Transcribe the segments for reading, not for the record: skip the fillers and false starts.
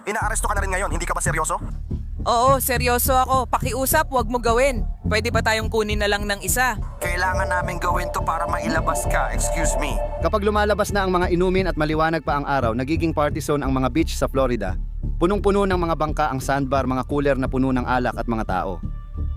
Inaaresto ka na rin ngayon, hindi ka ba seryoso? Oo, seryoso ako. Pakiusap, wag mo gawin. Pwede ba tayong kunin na lang ng isa? Kailangan namin gawin to para mailabas ka, excuse me. Kapag lumalabas na ang mga inumin at maliwanag pa ang araw, nagiging party zone ang mga beach sa Florida. Punong-puno ng mga bangka ang sandbar, mga cooler na puno ng alak at mga tao.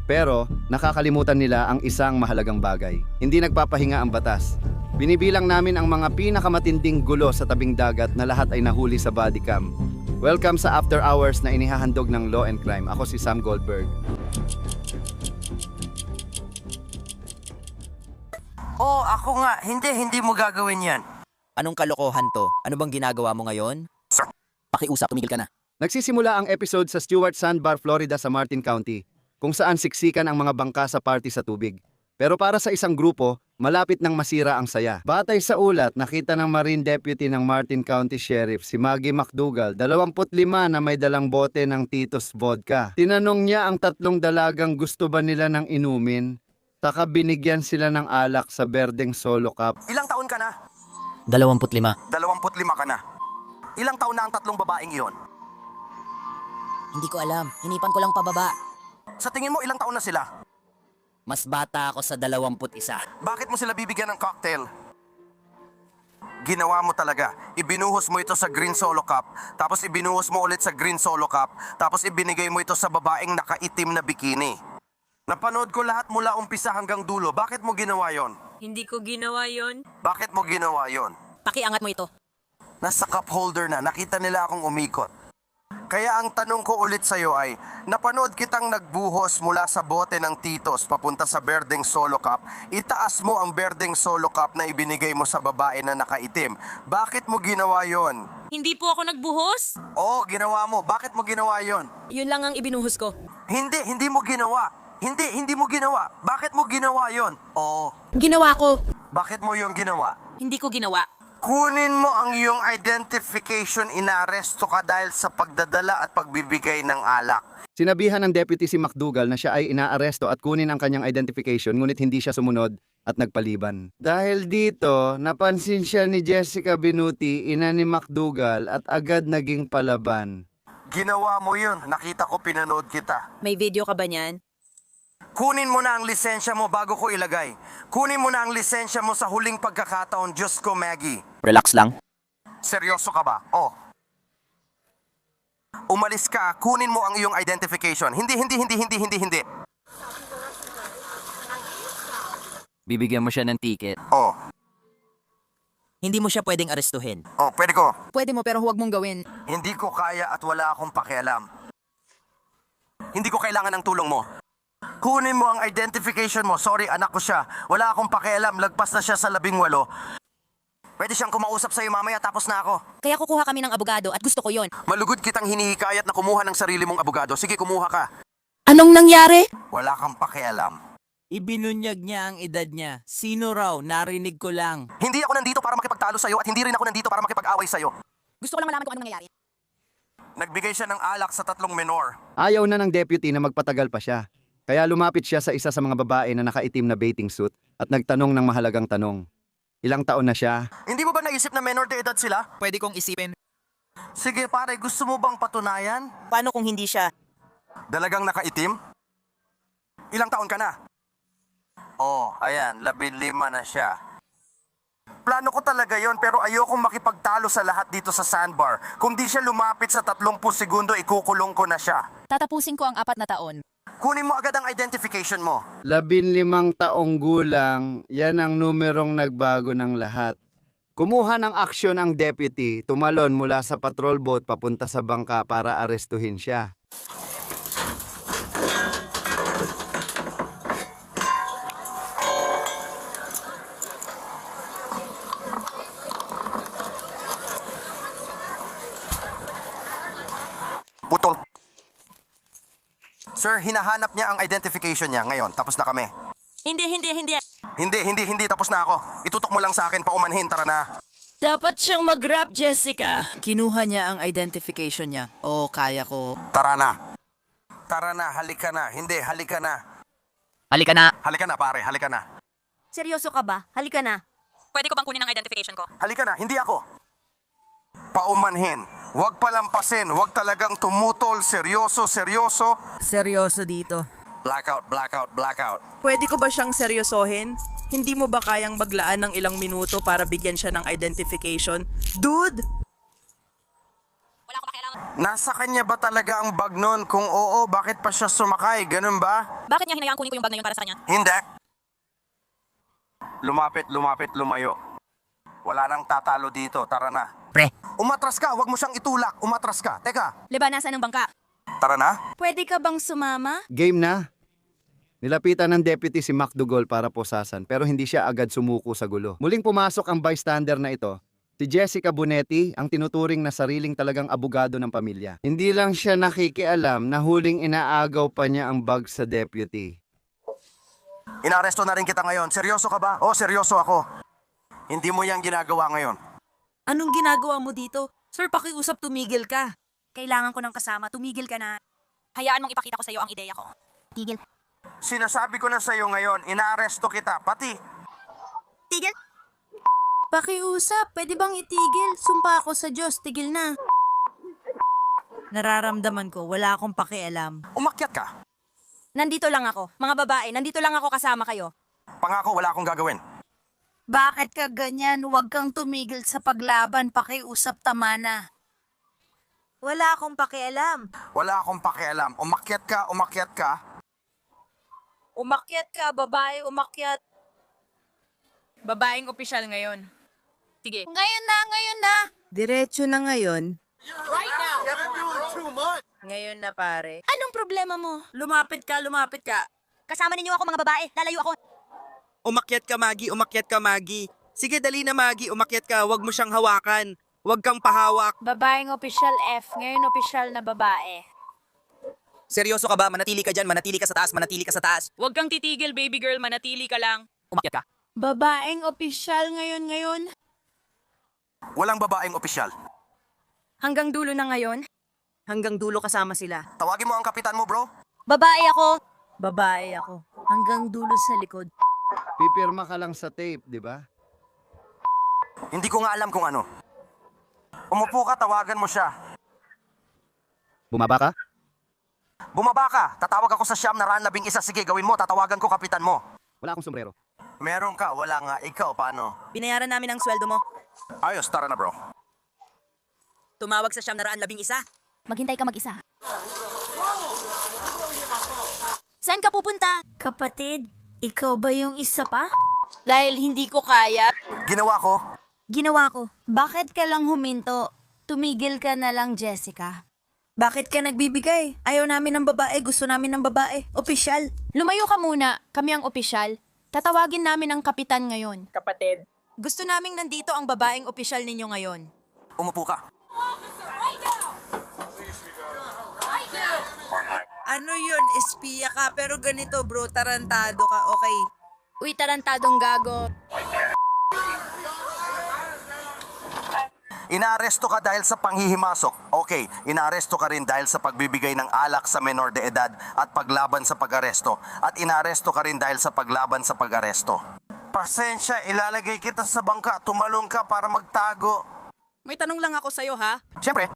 Pero nakakalimutan nila ang isang mahalagang bagay. Hindi nagpapahinga ang batas. Binibilang namin ang mga pinakamatinding gulo sa tabing dagat na lahat ay nahuli sa body cam. Welcome sa After Hours na inihahandog ng Law and Crime. Ako si Sam Goldberg. Oh, ako nga. Hindi mo gagawin yan. Anong kalokohan to? Ano bang ginagawa mo ngayon? Sir. Pakiusap, tumigil ka na. Nagsisimula ang episode sa Stewart Sandbar, Florida sa Martin County, kung saan siksikan ang mga bangka sa party sa tubig. Pero para sa isang grupo, malapit nang masira ang saya. Batay sa ulat, nakita ng Marine Deputy ng Martin County Sheriff si Maggie McDougall, 25 na may dalang bote ng Tito's Vodka. Tinanong niya ang tatlong dalagang gusto ba nila ng inumin, saka binigyan sila ng alak sa berdeng solo cup. Ilang taon ka na? 25. 25 ka na. Ilang taon na ang tatlong babaeng iyon? Hindi ko alam. Hinipan ko lang pababa. Sa tingin mo, ilang taon na sila? Mas bata ako sa 21. Bakit mo sila bibigyan ng cocktail? Ginawa mo talaga. Ibinuhos mo ito sa green solo cup, tapos ibinuhos mo ulit sa green solo cup, tapos ibinigay mo ito sa babaeng nakaitim na bikini. Napanood ko lahat mula umpisa hanggang dulo. Bakit mo ginawa yon? Hindi ko ginawa yon. Bakit mo ginawa yon? Pakiangat mo ito. Nasa cup holder na, nakita nila akong umikot. Kaya ang tanong ko ulit sa'yo ay, napanood kitang nagbuhos mula sa bote ng Titos papunta sa berdeng solo cup, itaas mo ang berdeng solo cup na ibinigay mo sa babae na nakaitim. Bakit mo ginawa yon? Hindi po ako nagbuhos. Oo, ginawa mo. Bakit mo ginawa yon? Yun lang ang ibinuhos ko. Hindi mo ginawa. Hindi mo ginawa. Bakit mo ginawa yon? Oo. Ginawa ko. Bakit mo yung ginawa? Hindi ko ginawa. Kunin mo ang iyong identification, inaaresto ka dahil sa pagdadala at pagbibigay ng alak. Sinabihan ng deputy si McDougall na siya ay inaaresto at kunin ang kanyang identification ngunit hindi siya sumunod at nagpaliban. Dahil dito, napansin siya ni Jessica Benuti, ina ni McDougall at agad naging palaban. Ginawa mo yun. Nakita ko, pinanood kita. May video ka ba niyan? Kunin mo na ang lisensya mo bago ko ilagay. Kunin mo na ang lisensya mo sa huling pagkakataon, Diyos ko, Maggie. Relax lang. Seryoso ka ba? Oh. Umalis ka, kunin mo ang iyong identification. Hindi. Bibigyan mo siya ng ticket. Oh, Hindi mo siya pwedeng arestuhin. pwede ko. Pwede mo pero huwag mong gawin. Hindi ko kaya at wala akong pakialam. Hindi ko kailangan ng tulong mo. Kunin mo ang identification mo. Sorry, anak ko siya. Wala akong pakialam. Lagpas na siya sa 18. Pwede siyang kumausap sa'yo mamaya tapos na ako. Kaya kukuha kami ng abogado at gusto ko yon. Malugod kitang hinihikayat na kumuha ng sarili mong abogado. Sige, kumuha ka. Anong nangyari? Wala kang pakialam. Ibinunyag niya ang edad niya. Sino raw? Narinig ko lang. Hindi ako nandito para makipagtalo sa'yo at hindi rin ako nandito para makipag-away sa'yo. Gusto ko lang malaman kung anong nangyayari. Nagbigay siya ng alak sa 3 menor. Ayaw na ng deputy na magpatagal pa siya. Kaya lumapit siya sa isa sa mga babae na nakaitim na bathing suit at nagtanong ng mahalagang tanong. Ilang taon na siya? Hindi mo ba naisip na menor de edad sila? Pwede kong isipin. Sige pare, gusto mo bang patunayan? Paano kung hindi siya? Dalagang nakaitim? Ilang taon ka na? Oh, ayan, 15 na siya. Plano ko talaga yon pero ayokong makipagtalo sa lahat dito sa sandbar. Kung di siya lumapit sa 30 segundo, ikukulong ko na siya. Tatapusin ko ang 4 na taon. Kunin mo agad ang identification mo. 15 taong gulang, yan ang numerong nagbago ng lahat. Kumuha ng aksyon ang deputy, tumalon mula sa patrol boat papunta sa bangka para arestuhin siya. Putol. Sir, hinahanap niya ang identification niya ngayon. Tapos na kami. Hindi. Hindi. Tapos na ako. Itutok mo lang sa akin, paumanhin, tara na. Dapat siyang mag-rap, Jessica. Kinuha niya ang identification niya. Oo, kaya ko. Tara na. Tara na, halika na. Hindi, halika na. Halika na. Halika na, pare, halika na. Seryoso ka ba? Halika na. Pwede ko bang kunin ang identification ko? Halika na, hindi ako. Paumanhin. Huwag palampasin. Huwag talagang tumutol. Seryoso, seryoso. Seryoso dito. Blackout, blackout, blackout. Pwede ko ba siyang seryosohin? Hindi mo ba kayang maglaan ng ilang minuto para bigyan siya ng identification? Dude! Nasa kanya ba talaga ang bag nun? Kung oo, bakit pa siya sumakay? Ganun ba? Bakit niya hinayaan kunin ko yung bag na yun para sa kanya? Hindi. Lumapit, lumapit, lumayo. Wala nang tatalo dito. Tara na. Pre. Umatras ka. Huwag mo siyang itulak. Umatras ka. Teka. Liba, nasa ng bangka? Tara na. Pwede ka bang sumama? Game na. Nilapitan ng deputy si McDougall para posasan pero hindi siya agad sumuko sa gulo. Muling pumasok ang bystander na ito. Si Jessica Bonetti ang tinuturing na sariling talagang abogado ng pamilya. Hindi lang siya nakikialam na huling inaagaw pa niya ang bag sa deputy. Inaresto na rin kita ngayon. Seryoso ka ba? Oh, seryoso ako. Hindi mo yan ginagawa ngayon. Anong ginagawa mo dito? Sir, pakiusap tumigil ka. Kailangan ko ng kasama. Tumigil ka na. Hayaan mong ipakita ko sa iyo ang ideya ko. Tigil. Sinasabi ko na sa'yo ngayon, inaaresto kita. Pati. Tigil? Pakiusap, pwede bang itigil? Sumpa ako sa Diyos, tigil na. Nararamdaman ko, wala akong pakialam. Umakyat ka. Nandito lang ako. Mga babae, nandito lang ako kasama kayo. Pangako, wala akong gagawin. Bakit ka ganyan? Huwag kang tumigil sa paglaban, pakiusap, tama na. Wala akong pakialam. Wala akong pakialam. Umakyat ka, umakyat ka. Umakyat ka, babae, umakyat. Babaeng opisyal ngayon. Sige. Ngayon na. Diretso na ngayon. Ngayon na pare. Anong problema mo? Lumapit ka. Kasama ninyo ako mga babae. Lalayo ako. Umakyat ka, Maggie. Umakyat ka, Maggie. Sige, dali na, Maggie. Umakyat ka. Huwag mo siyang hawakan. Huwag kang pahawak. Babaeng opisyal F, ngayon opisyal na babae. Seryoso ka ba? Manatili ka dyan. Manatili ka sa taas. Manatili ka sa taas. Huwag kang titigil, baby girl. Manatili ka lang. Umakyat ka. Babaeng opisyal ngayon. Walang babaeng opisyal. Hanggang dulo na ngayon. Hanggang dulo kasama sila. Tawagin mo ang kapitan mo, bro. Babae ako. Babae ako. Hanggang dulo sa likod. Pipirma ka lang sa tape, di ba? Hindi ko nga alam kung ano. Umupo ka, tawagan mo siya. Bumaba ka? Bumaba ka. Tatawag ako sa siyam na raan 11. Sige, gawin mo. Tatawagan ko kapitan mo. Wala akong sombrero. Meron ka, wala nga. Ikaw, paano? Binayaran namin ang sweldo mo. Ayos, tara na, bro. Tumawag sa 11. Maghintay ka mag-isa. Saan ka pupunta? Kapatid, ikaw ba yung isa pa? Dahil hindi ko kaya. Ginawa ko. Ginawa ko. Bakit ka lang huminto? Tumigil ka na lang, Jessica. Bakit ka nagbibigay? Ayaw namin ng babae. Gusto namin ng babae. Opisyal. Lumayo ka muna. Kami ang opisyal. Tatawagin namin ang kapitan ngayon. Kapatid. Gusto naming nandito ang babaeng opisyal ninyo ngayon. Umupo ka. Ano yun? Espiya ka. Pero ganito bro, tarantado ka. Okay. Uy, tarantadong gago. Inaaresto ka dahil sa panghihimasok. Okay, inaaresto ka rin dahil sa pagbibigay ng alak sa menor de edad at paglaban sa pag-aresto. At inaaresto ka rin dahil sa paglaban sa pag-aresto. Pasensya, ilalagay kita sa bangka. Tumalong ka para magtago. May tanong lang ako sa'yo, ha? Siyempre,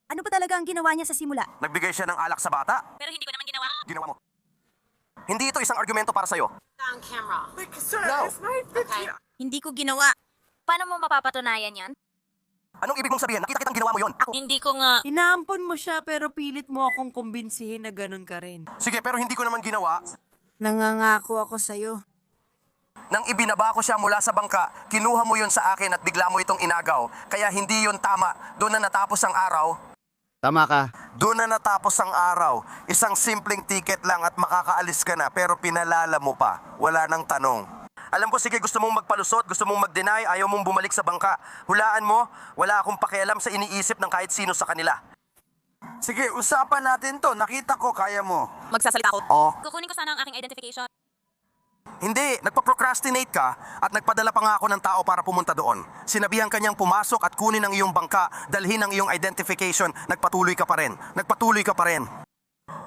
Ano ba talaga ang ginawa niya sa simula? nagbigay siya ng alak sa bata. Pero hindi ko naman ginawa. Ginawa mo. Hindi ito isang argumento para sa'yo. Hindi ko ginawa. Paano mo mapapatunayan yan? Anong ibig mong sabihin? Nakita kitang ginawa mo yon. Hindi ko nga. Inaampon mo siya pero pilit mo akong kumbinsihin na ganun ka rin. Sige, pero hindi ko naman ginawa. Nangangako ako sa'yo. Nang ibinaba ko siya mula sa bangka, kinuha mo yon sa akin at bigla mo itong inagaw. Kaya hindi yon tama. Doon na natapos ang araw. Tama ka. Doon na natapos ang araw. Isang simpleng ticket lang at makakaalis ka na pero pinalala mo pa. Wala nang tanong. Alam ko, sige, gusto mong magpalusot, gusto mong mag-deny, ayaw mong bumalik sa bangka. Hulaan mo, wala akong pakialam sa iniisip ng kahit sino sa kanila. Sige, usapan natin to. Nakita ko, kaya mo. Magsasalita ako. Oh, Kukunin ko sana ang aking identification. hindi. Nagpa-procrastinate ka at nagpadala pa nga ako ng tao para pumunta doon. Sinabihan kanyang pumasok at kunin ang iyong bangka, dalhin ang iyong identification. Nagpatuloy ka pa rin.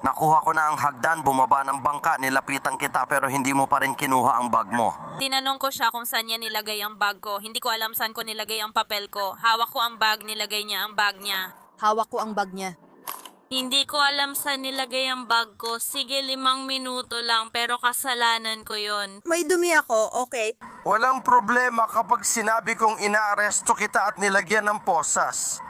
Nakuha ko na ang hagdan, bumaba ng bangka, nilapitan kita pero hindi mo pa rin kinuha ang bag mo. Tinanong ko siya kung saan niya nilagay ang bag ko. Hindi ko alam saan ko nilagay ang papel ko. Hawak ko ang bag, nilagay niya ang bag niya. Hawak ko ang bag niya. Hindi ko alam saan nilagay ang bag ko. Sige, 5 minuto lang, pero kasalanan ko yon. May dumi ako, okay? Walang problema kapag sinabi kong inaaresto kita at nilagyan ng posas.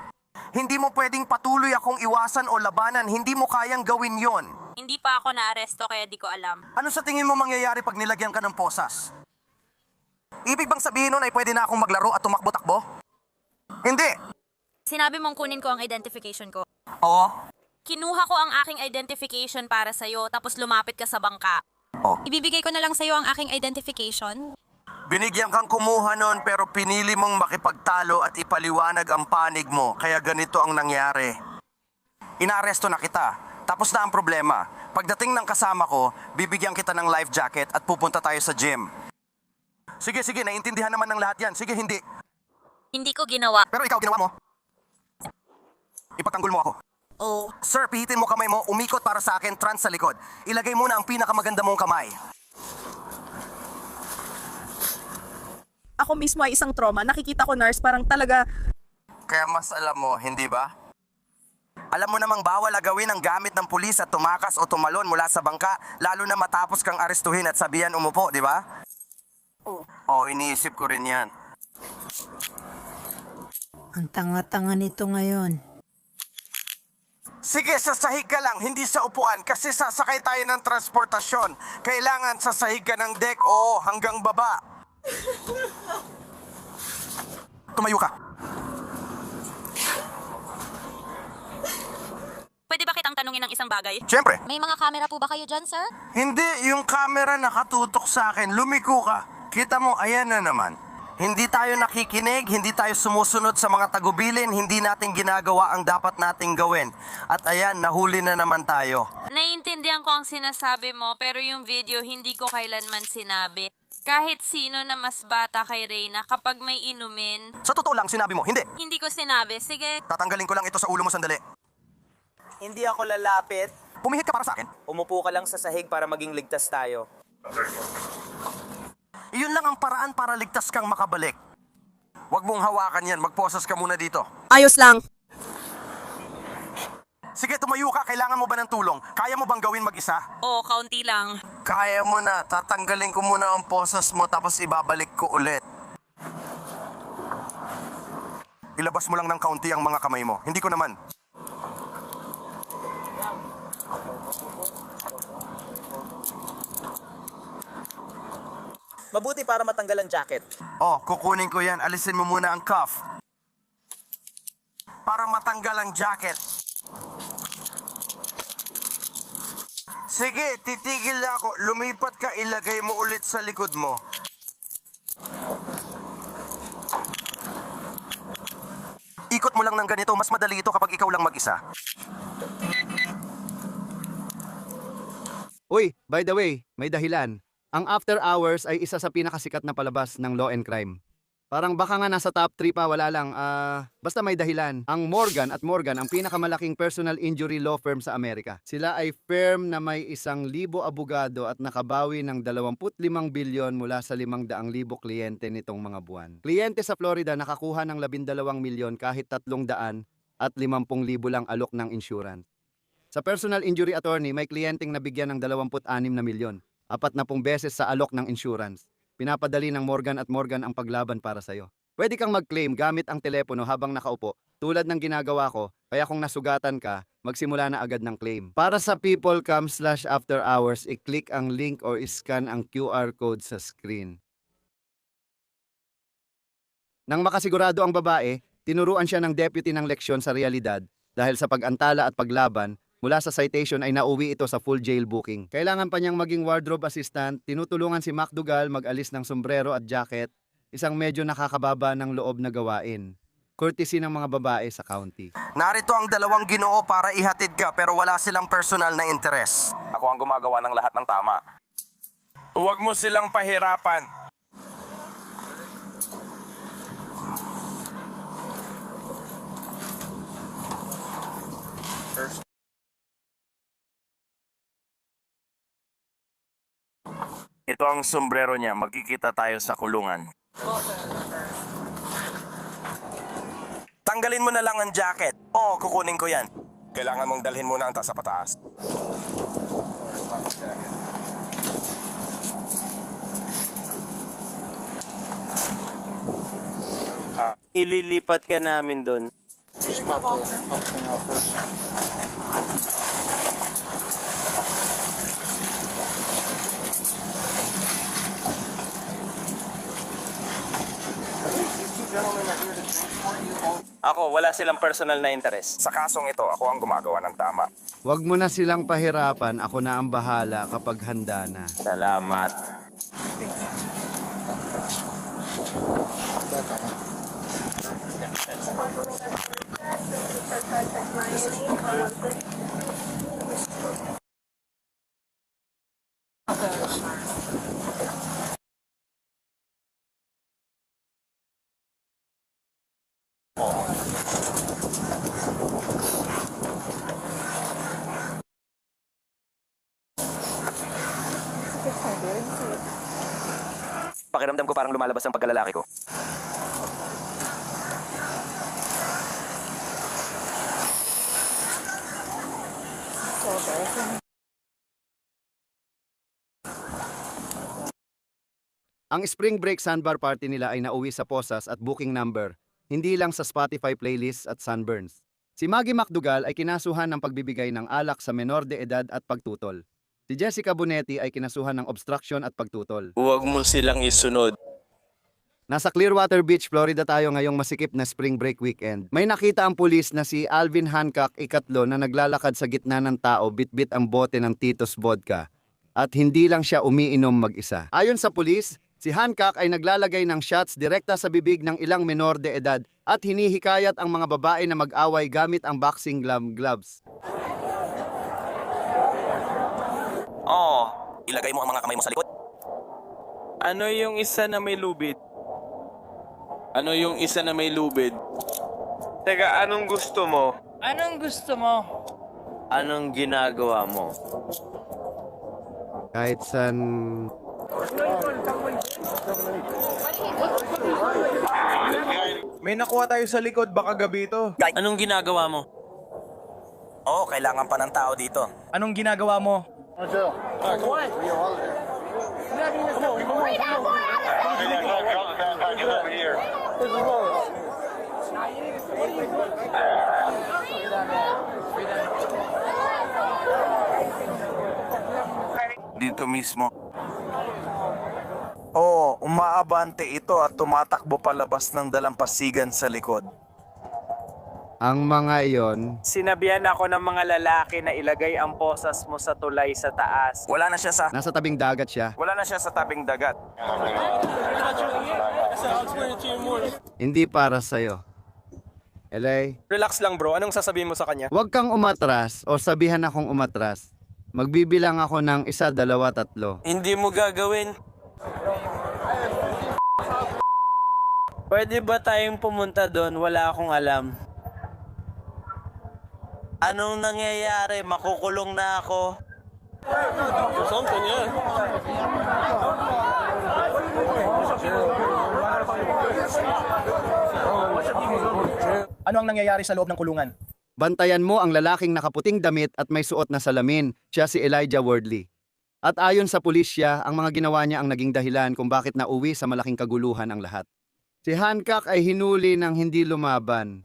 Hindi mo pwedeng patuloy akong iwasan o labanan, hindi mo kayang gawin yon. Hindi pa ako naaresto kaya di ko alam. Ano sa tingin mo mangyayari pag nilagyan ka ng posas? Ibig bang sabihin nun ay pwede na akong maglaro at tumakbo-takbo? Hindi. Sinabi mong kunin ko ang identification ko. Oo. Kinuha ko ang aking identification para sa'yo, tapos lumapit ka sa bangka. Oh. Ibibigay ko na lang sa'yo ang aking identification. Binigyan kang kumuha nun pero pinili mong makipagtalo at ipaliwanag ang panig mo, kaya ganito ang nangyari. Inaaresto na kita, tapos na ang problema. Pagdating ng kasama ko, bibigyan kita ng life jacket at pupunta tayo sa gym. Sige, naiintindihan naman ng lahat yan. Sige, hindi. Hindi ko ginawa. Pero ikaw, ginawa mo. Ipatanggol mo ako. Oh. Sir, pihitin mo kamay mo, umikot para sa akin, trans sa likod. Ilagay mo na ang pinakamaganda mong kamay. Ako mismo ay isang trauma. Nakikita ko, nurse, parang talaga... Kaya mas alam mo, hindi ba? Alam mo namang bawal agawin ang gamit ng pulis at tumakas o tumalon mula sa bangka, lalo na matapos kang arestuhin at sabihan umupo, di ba? Oo, iniisip ko rin yan. Ang tanga-tanga nito ngayon. Sige, sasahig ka lang, hindi sa upuan kasi sasakay tayo ng transportasyon. Kailangan sasahig ka ng deck, oo, hanggang baba. Tumayo ka. Pwede ba kitang tanungin ng isang bagay? Siyempre. May mga camera po ba kayo dyan, sir? Hindi, yung camera nakatutok sa akin. Lumiko ka. Kita mo, ayan na naman. Hindi tayo nakikinig, hindi tayo sumusunod sa mga tagubilin, hindi natin ginagawa ang dapat nating gawin. At ayan, nahuli na naman tayo. Naiintindihan ko ang sinasabi mo, pero yung video hindi ko kailanman sinabi. Kahit sino na mas bata kay Reyna kapag may inumin, Sa totoo lang, sinabi mo, hindi. hindi ko sinabi. Sige, Tatanggalin ko lang ito sa ulo mo sandali. Hindi ako lalapit. Pumihit ka para sa akin. Umupo ka lang sa sahig para maging ligtas tayo. Iyon lang ang paraan para ligtas kang makabalik. Huwag mong hawakan yan, magposas ka muna dito. Ayos lang. Sige, tumayo ka, kailangan mo ba ng tulong? Kaya mo bang gawin mag-isa? oo, kaunti lang. Kaya mo na, tatanggalin ko muna ang posas mo tapos ibabalik ko ulit. Ilabas mo lang ng kaunti ang mga kamay mo. Hindi ko naman. Mabuti para matanggal ang jacket. Oh, kukunin ko yan. Alisin mo muna ang cuff. Para matanggal ang jacket. Sige, titigil na ako. Lumipat ka, ilagay mo ulit sa likod mo. Ikot mo lang ng ganito. Mas madali ito kapag ikaw lang mag-isa. Uy, by the way, may dahilan. Ang After Hours ay isa sa pinakasikat na palabas ng Law and Crime. Parang baka nga nasa top 3 pa, wala lang. Basta may dahilan. Ang Morgan & Morgan ang pinakamalaking personal injury law firm sa Amerika. Sila ay firm na may 1,000 abogado at nakabawi ng 25 bilyon mula sa 500,000 kliyente nitong mga buwan. Kliyente sa Florida nakakuha ng 12 milyon kahit 300 at 50,000 lang alok ng insurance. Sa personal injury attorney, may kliyenteng nabigyan ng 26 na milyon. 40 beses sa alok ng insurance. Pinapadali ng Morgan & Morgan ang paglaban para sa'yo. Pwede kang mag-claim gamit ang telepono habang nakaupo, tulad ng ginagawa ko, kaya kung nasugatan ka, magsimula na agad ng claim. Para sa peoplecam/after hours, i-click ang link or scan ang QR code sa screen. Nang makasigurado ang babae, tinuruan siya ng deputy ng leksyon sa realidad dahil sa pag-antala at paglaban. Mula sa citation ay nauwi ito sa full jail booking. Kailangan pa niyang maging wardrobe assistant, tinutulungan si MacDougall mag-alis ng sombrero at jacket, isang medyo nakakababa ng loob na gawain. Courtesy ng mga babae sa county. Narito ang 2 ginoo para ihatid ka pero wala silang personal na interes. Ako ang gumagawa ng lahat ng tama. Huwag mo silang pahirapan. Ito ang sombrero niya. Magkikita tayo sa kulungan. Tanggalin mo na lang ang jacket. Oo, kukunin ko yan. Kailangan mong dalhin muna ang sa pataas. Ililipat ka namin doon. Ako, wala silang personal na interest. Sa kasong ito, ako ang gumagawa ng tama. Huwag mo na silang pahirapan, ako na ang bahala kapag handa na. Salamat. Pakiramdam ko parang lumalabas ang pagkalalaki ko. Ang spring break sandbar party nila ay nauwi sa Posas at booking number, hindi lang sa Spotify playlist at Sunburns. Si Maggie Macdugal ay kinasuhan ng pagbibigay ng alak sa menor de edad at pagtutol. Si Jessica Bonetti ay kinasuhan ng obstruction at pagtutol. Huwag mo silang isunod. Nasa Clearwater Beach, Florida tayo ngayong masikip na spring break weekend. May nakita ang pulis na si Alvin Hancock ikatlo na naglalakad sa gitna ng tao bitbit ang bote ng Tito's Vodka. At hindi lang siya umiinom mag-isa. Ayon sa pulis, si Hancock ay naglalagay ng shots direkta sa bibig ng ilang menor de edad at hinihikayat ang mga babae na mag-away gamit ang boxing gloves. Oo, ilagay mo ang mga kamay mo sa likod. Ano yung isa na may lubid? Ano yung isa na may lubid? Teka, anong gusto mo? Anong gusto mo? Anong ginagawa mo? Kahit san... May nakuha tayo sa likod, baka gabi ito. Anong ginagawa mo? Oo, kailangan pa ng tao dito. Anong ginagawa mo? Dito mismo. Oo, umaabante ito at tumatakbo palabas ng dalampasigan sa likod. Ang mga iyon, Sinabihan ako ng mga lalaki na ilagay ang posas mo sa tulay sa taas. Wala na siya sa nasa tabing dagat siya. tabing dagat. Hindi para sa'yo. LA, Relax lang bro, anong sasabihin mo sa kanya? huwag kang umatras o sabihan akong umatras. Magbibilang ako ng 1, 2, 3. Hindi mo gagawin. Pwede ba tayong pumunta doon? Wala akong alam. Anong nangyayari? Makukulong na ako. Ano ang nangyayari sa loob ng kulungan? Bantayan mo ang lalaking nakaputing damit at may suot na salamin. Siya si Elijah Wardley. At ayon sa pulisya, ang mga ginawa niya ang naging dahilan kung bakit nauwi sa malaking kaguluhan ang lahat. Si Hancock ay hinuli ng hindi lumaban.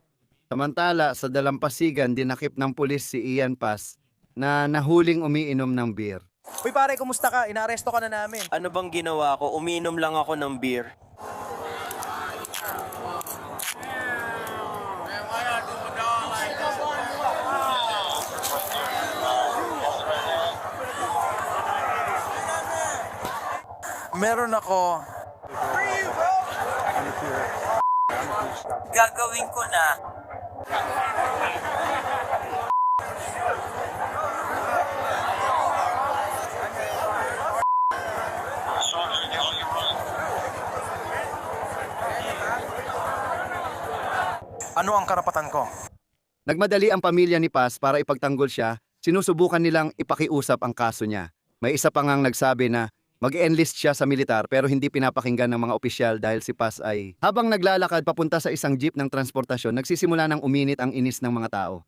Samantala, sa dalampasigan, dinakip ng pulis si Ian Paz na nahuling umiinom ng beer. Uy pare, kumusta ka? Inaaresto ka na namin. Ano bang ginawa ko? Umiinom lang ako ng beer. Meron ako. Gagawin ko na. Ano ang karapatan ko? Nagmadali ang pamilya ni Paz para ipagtanggol siya, sinusubukan nilang ipakiusap ang kaso niya. May isa pa ngang nagsabi na Mag-enlist siya sa militar pero hindi pinapakinggan ng mga opisyal dahil si Paz ay habang naglalakad papunta sa isang jeep ng transportasyon, nagsisimula ng uminit ang inis ng mga tao.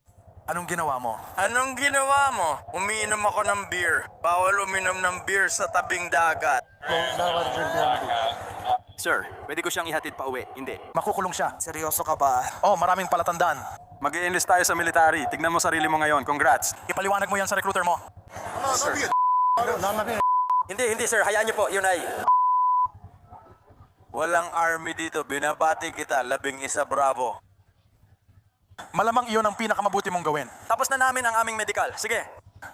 Anong ginawa mo? Anong ginawa mo? Umiinom ako ng beer. Bawal uminom ng beer sa tabing dagat. Sir, pwede ko siyang ihatid pa uwi. Hindi. Makukulong siya. Seryoso ka ba? Oh, maraming palatandaan. Mag-i-enlist tayo sa military. Tignan mo sarili mo ngayon. Congrats. Ipaliwanag mo yan sa recruiter mo. Hindi sir. Hayaan niyo po. Yun ay... Walang army dito. Binabati kita. 11 Bravo. Malamang iyon ang pinakamabuti mong gawin. Tapos na namin ang aming medical. Sige.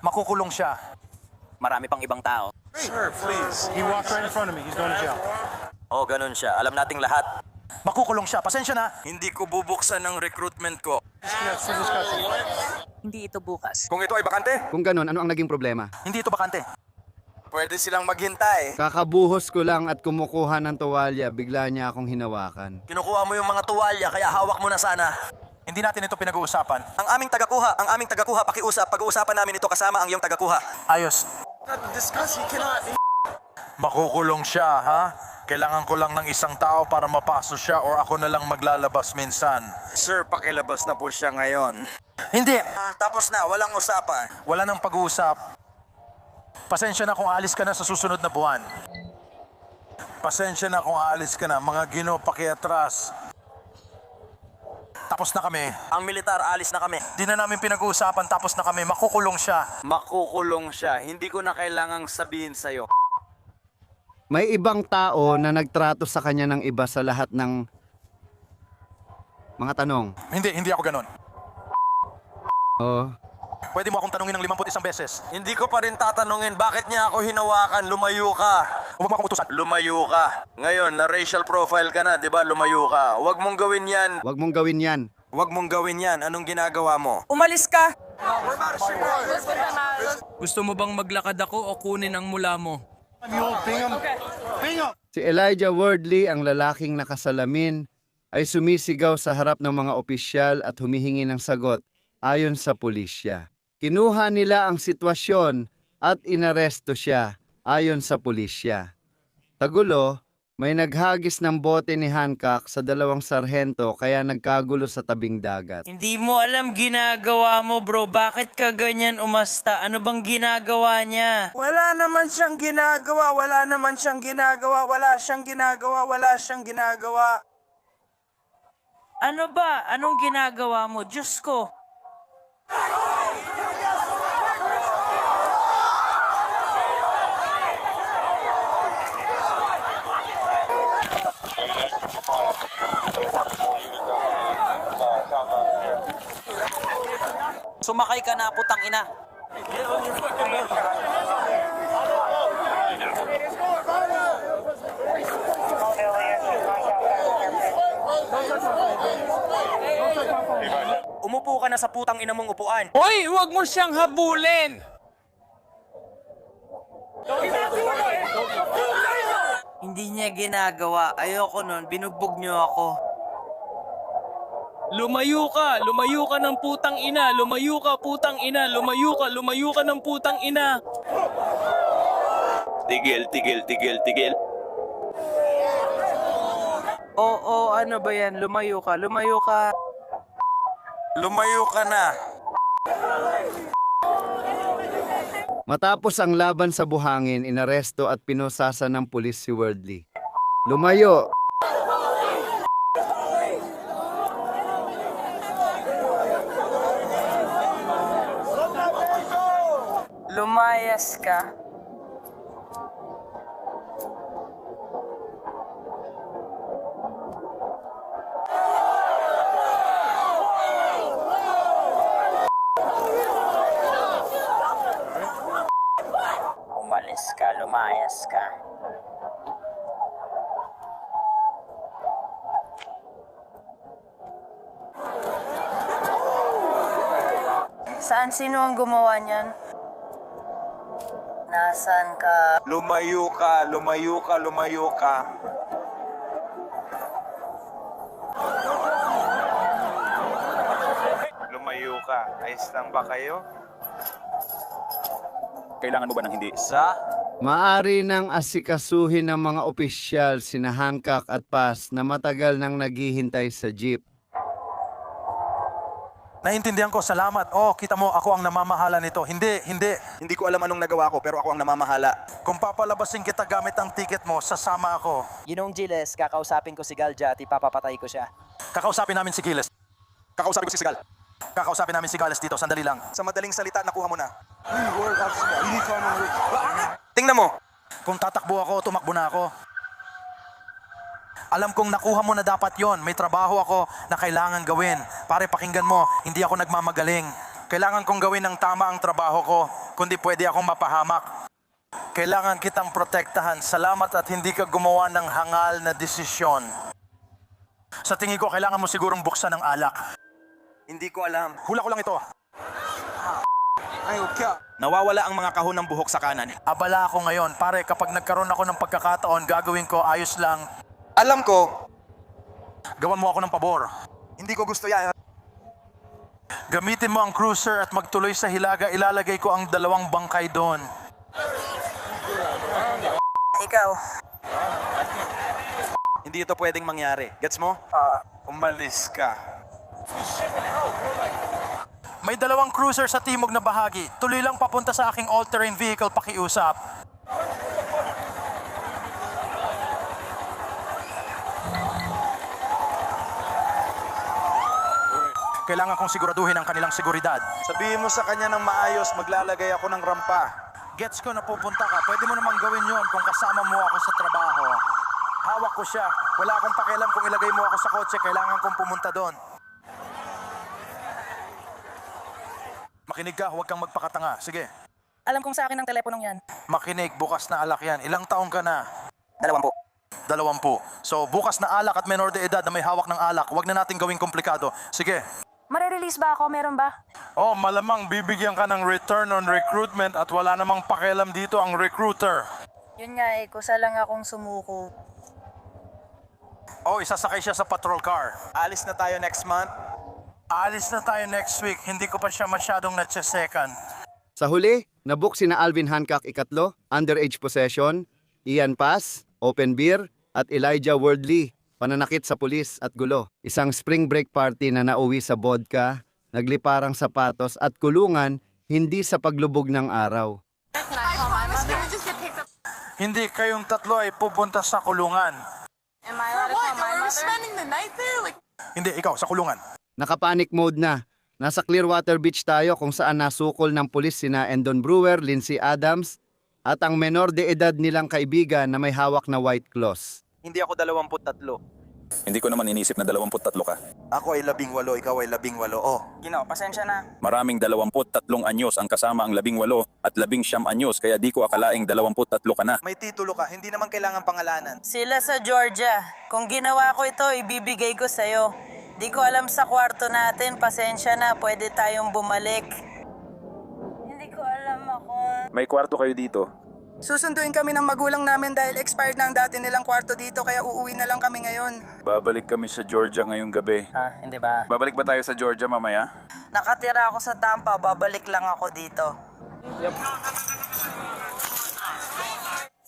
Makukulong siya. Marami pang ibang tao. Oh, ganun siya. Alam nating lahat. Makukulong siya. Pasensya na. Hindi ko bubuksan ng recruitment ko. Hindi ito bukas. Kung ito ay bakante, Kung ganun, ano ang naging problema? Hindi ito bakante. Pwede silang maghintay. Kakabuhos ko lang at kumukuha ng tuwalya, bigla niya akong hinawakan. Kinukuha mo yung mga tuwalya, kaya hawak mo na sana. Hindi natin ito pinag-uusapan. ang aming tagakuha, pakiusap. Pag-uusapan namin ito kasama ang iyong tagakuha. Ayos. Makukulong siya, ha? Kailangan ko lang ng isang tao para mapaso siya or ako na lang maglalabas minsan. Sir, pakilabas na po siya ngayon. Hindi! Tapos na, walang usapan. Wala nang pag-uusap. Pasensya na kung aalis ka na sa susunod na buwan. Pasensya na kung aalis ka na. Mga Gino, pakiatras. Tapos na kami. Ang militar, alis na kami. Di na namin pinag-uusapan, tapos na kami. Makukulong siya. Makukulong siya. Hindi ko na kailangang sabihin sa'yo. May ibang tao na nagtrato sa kanya ng iba sa lahat ng mga tanong. Hindi ako ganun. Oh, Pwede mo akong tanungin ng 51 beses. Hindi ko pa rin tatanungin, bakit niya ako hinawakan? Lumayo ka. Huwag mo akong utusan. Lumayo ka. Ngayon, na racial profile ka na, di ba? Lumayo ka. Huwag mong gawin yan. wag mong gawin yan. Huwag mong gawin yan. Anong ginagawa mo? Umalis ka! Gusto mo bang maglakad ako o kunin ang mula mo? Si Elijah Wardley, ang lalaking nakasalamin, ay sumisigaw sa harap ng mga opisyal at humihingi ng sagot ayon sa pulisya. Kinuha nila ang sitwasyon at inaresto siya ayon sa pulisya. Tagulo, may naghagis ng bote ni Hancock sa 2 sarhento kaya nagkagulo sa tabing dagat. Hindi mo alam ginagawa mo, bro. Bakit ka ganyan umasta? Ano bang ginagawa niya? Wala naman siyang ginagawa. Wala naman siyang ginagawa. Wala siyang ginagawa. Wala siyang ginagawa. Ano ba? Anong ginagawa mo? Diyos ko. Sumakay ka na, putang ina. Umupo ka na sa putang ina mong upuan. Hoy, huwag mo siyang habulin! Hindi niya ginagawa. Ayoko nun. Binugbog niyo ako. Lumayo ka! Lumayo ka ng putang ina! Lumayo ka, putang ina! Lumayo ka ng putang ina! Tigil. Oo, ano ba yan? Lumayo ka. Lumayo ka na. Matapos ang laban sa buhangin, inaresto at pinosasa ng pulis si Wardley. Lumayo! Lumayas ka. Umalis ka, lumayas ka. Saan? Sino ang gumawa niyan? Nasaan ka? Lumayo ka. Lumayo ka. Lumayo ka. Lumayo ka. Ayos lang ba kayo? Kailangan mo ba ng hindi? Sa Maari nang asikasuhin ng mga opisyal sina Hancock at Paz na matagal nang naghihintay sa jeep. Naintindihan ko, salamat. Oh, kita mo, ako ang namamahala nito. Hindi. Hindi ko alam anong nagawa ko pero ako ang namamahala. Kung papalabasin kita gamit ang ticket mo, sasama ako. Ginong Giles, kakausapin ko si Galja at ipapapatay ko siya. Kakausapin namin si Giles. Kakausapin ko si Sigal. Kakausapin namin si Gales dito, sandali lang. Sa madaling salita, nakuha mo na. Tingnan mo. Kung tatakbo ako, tumakbo na ako. Alam kong nakuha mo na dapat yon. May trabaho ako na kailangan gawin. Pare, pakinggan mo, hindi ako nagmamagaling. Kailangan kong gawin ng tama ang trabaho ko, kundi pwede akong mapahamak. Kailangan kitang protektahan. Salamat at hindi ka gumawa ng hangal na desisyon. Sa tingin ko, kailangan mo sigurong buksan ng alak. Hindi ko alam. Hula ko lang ito. Nawawala ang mga kahon ng buhok sa kanan. Abala ako ngayon. Pare, kapag nagkaroon ako ng pagkakataon, gagawin ko, ayos lang. Alam ko. Gawan mo ako ng pabor. Hindi ko gusto yan. Gamitin mo ang cruiser at magtuloy sa Hilaga. Ilalagay ko ang 2 bangkay doon. Ikaw. Hindi ito pwedeng mangyari. Gets mo? Umalis ka. May 2 cruiser sa timog na bahagi. Tuloy lang papunta sa aking all-terrain vehicle, pakiusap. Kailangan kong siguraduhin ang kanilang seguridad. Sabihin mo sa kanya ng maayos, maglalagay ako ng rampa. Gets ko na pupunta ka. Pwede mo namang gawin yon kung kasama mo ako sa trabaho. Hawak ko siya. Wala akong pakialam kung ilagay mo ako sa kotse. Kailangan kong pumunta doon. Makinig ka, huwag kang magpakatanga. Sige. Alam kong sa akin ang teleponong yan. Makinig, bukas na alak yan. Ilang taong ka na? 20. 20. So, bukas na alak at menor de edad na may hawak ng alak. Huwag na natin gawing komplikado. Sige. Mare-release ba ako? Meron ba? Oh, malamang bibigyan ka ng return on recruitment at wala namang pakialam dito ang recruiter. Yun nga eh, kusa lang akong sumuko. Oh, isasakay siya sa patrol car. Alis na tayo next month. Alis na tayo next week. Hindi ko pa siya masyadong natsasekan. Sa huli, nabook sina Alvin Hancock ikatlo, underage possession, Ian Paz, open beer, at Elijah Wordley, pananakit sa pulis at gulo. Isang spring break party na nauwi sa vodka, nagliparang sapatos at kulungan hindi sa paglubog ng araw. Hindi kayong tatlo ay pupunta sa kulungan. Hindi, ikaw, sa kulungan. Nakapanic mode na. Nasa Clearwater Beach tayo kung saan nasukol ng pulis sina Endon Brewer, Lindsay Adams, at ang menor de edad nilang kaibigan na may hawak na white claws. Hindi ako 23. Hindi ko naman inisip na 23 ka. Ako ay 18, ikaw ay 18. Oh. Gino, pasensya na. Maraming 23 anyos ang kasama ang 18 at 19 anyos kaya di ko akalaing 23 ka na. May titulo ka, hindi naman kailangan pangalanan. Sila sa Georgia. Kung ginawa ko ito, ibibigay ko sa'yo. Di ko alam sa kwarto natin, pasensya na, pwede tayong bumalik. Hindi ko alam ako. May kwarto kayo dito. Susunduin kami ng magulang namin dahil expired na ang dati nilang kwarto dito kaya uuwi na lang kami ngayon. Babalik kami sa Georgia ngayong gabi. Ha, hindi ba? Babalik ba tayo sa Georgia mamaya? Nakatira ako sa Tampa, babalik lang ako dito.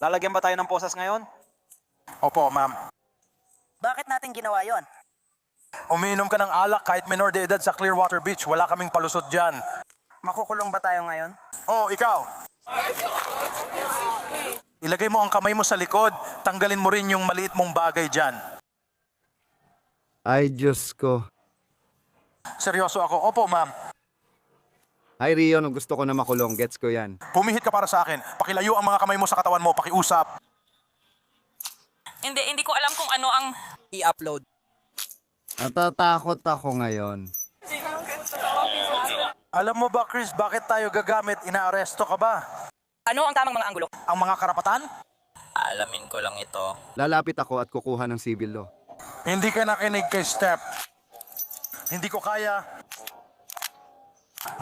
Lalagyan ba tayo ng posas ngayon? Opo, ma'am. Bakit natin ginawa yon? Umiinom ka ng alak kahit menor de edad sa Clearwater Beach. Wala kaming palusot dyan. Makukulong ba tayo ngayon? Oh, ikaw. Ilagay mo ang kamay mo sa likod. Tanggalin mo rin yung maliit mong bagay dyan. Ay, Diyos ko. Seryoso ako. Opo, ma'am. Ay, Rion, gusto ko na makulong. Gets ko yan. Pumihit ka para sa akin. Pakilayo ang mga kamay mo sa katawan mo. Pakiusap. Hindi ko alam kung ano ang I-upload. Natatakot ako ngayon. Alam mo ba, Chris, bakit tayo gagamit? Inaaresto ka ba? Ano ang tamang mga anggulo? Ang mga karapatan? Alamin ko lang ito. Lalapit ako at kukuha ng civil law. Hindi ka nakinig kay Step. Hindi ko kaya.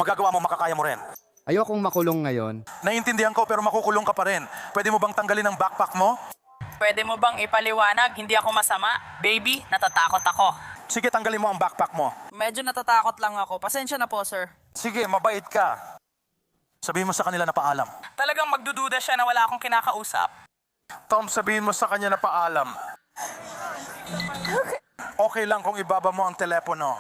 Magagawa mo, makakaya mo rin. Ayokong makulong ngayon. Naiintindihan ko pero makukulong ka pa rin. Pwede mo bang tanggalin ang backpack mo? Pwede mo bang ipaliwanag? Hindi ako masama. Baby, natatakot ako. Sige, tanggalin mo ang backpack mo. Medyo natatakot lang ako. Pasensya na po, sir. Sige, mabait ka. Sabihin mo sa kanila na paalam. Talagang magdududa siya na wala akong kinakausap. Tom, sabihin mo sa kanya na paalam. Okay lang kung ibaba mo ang telepono.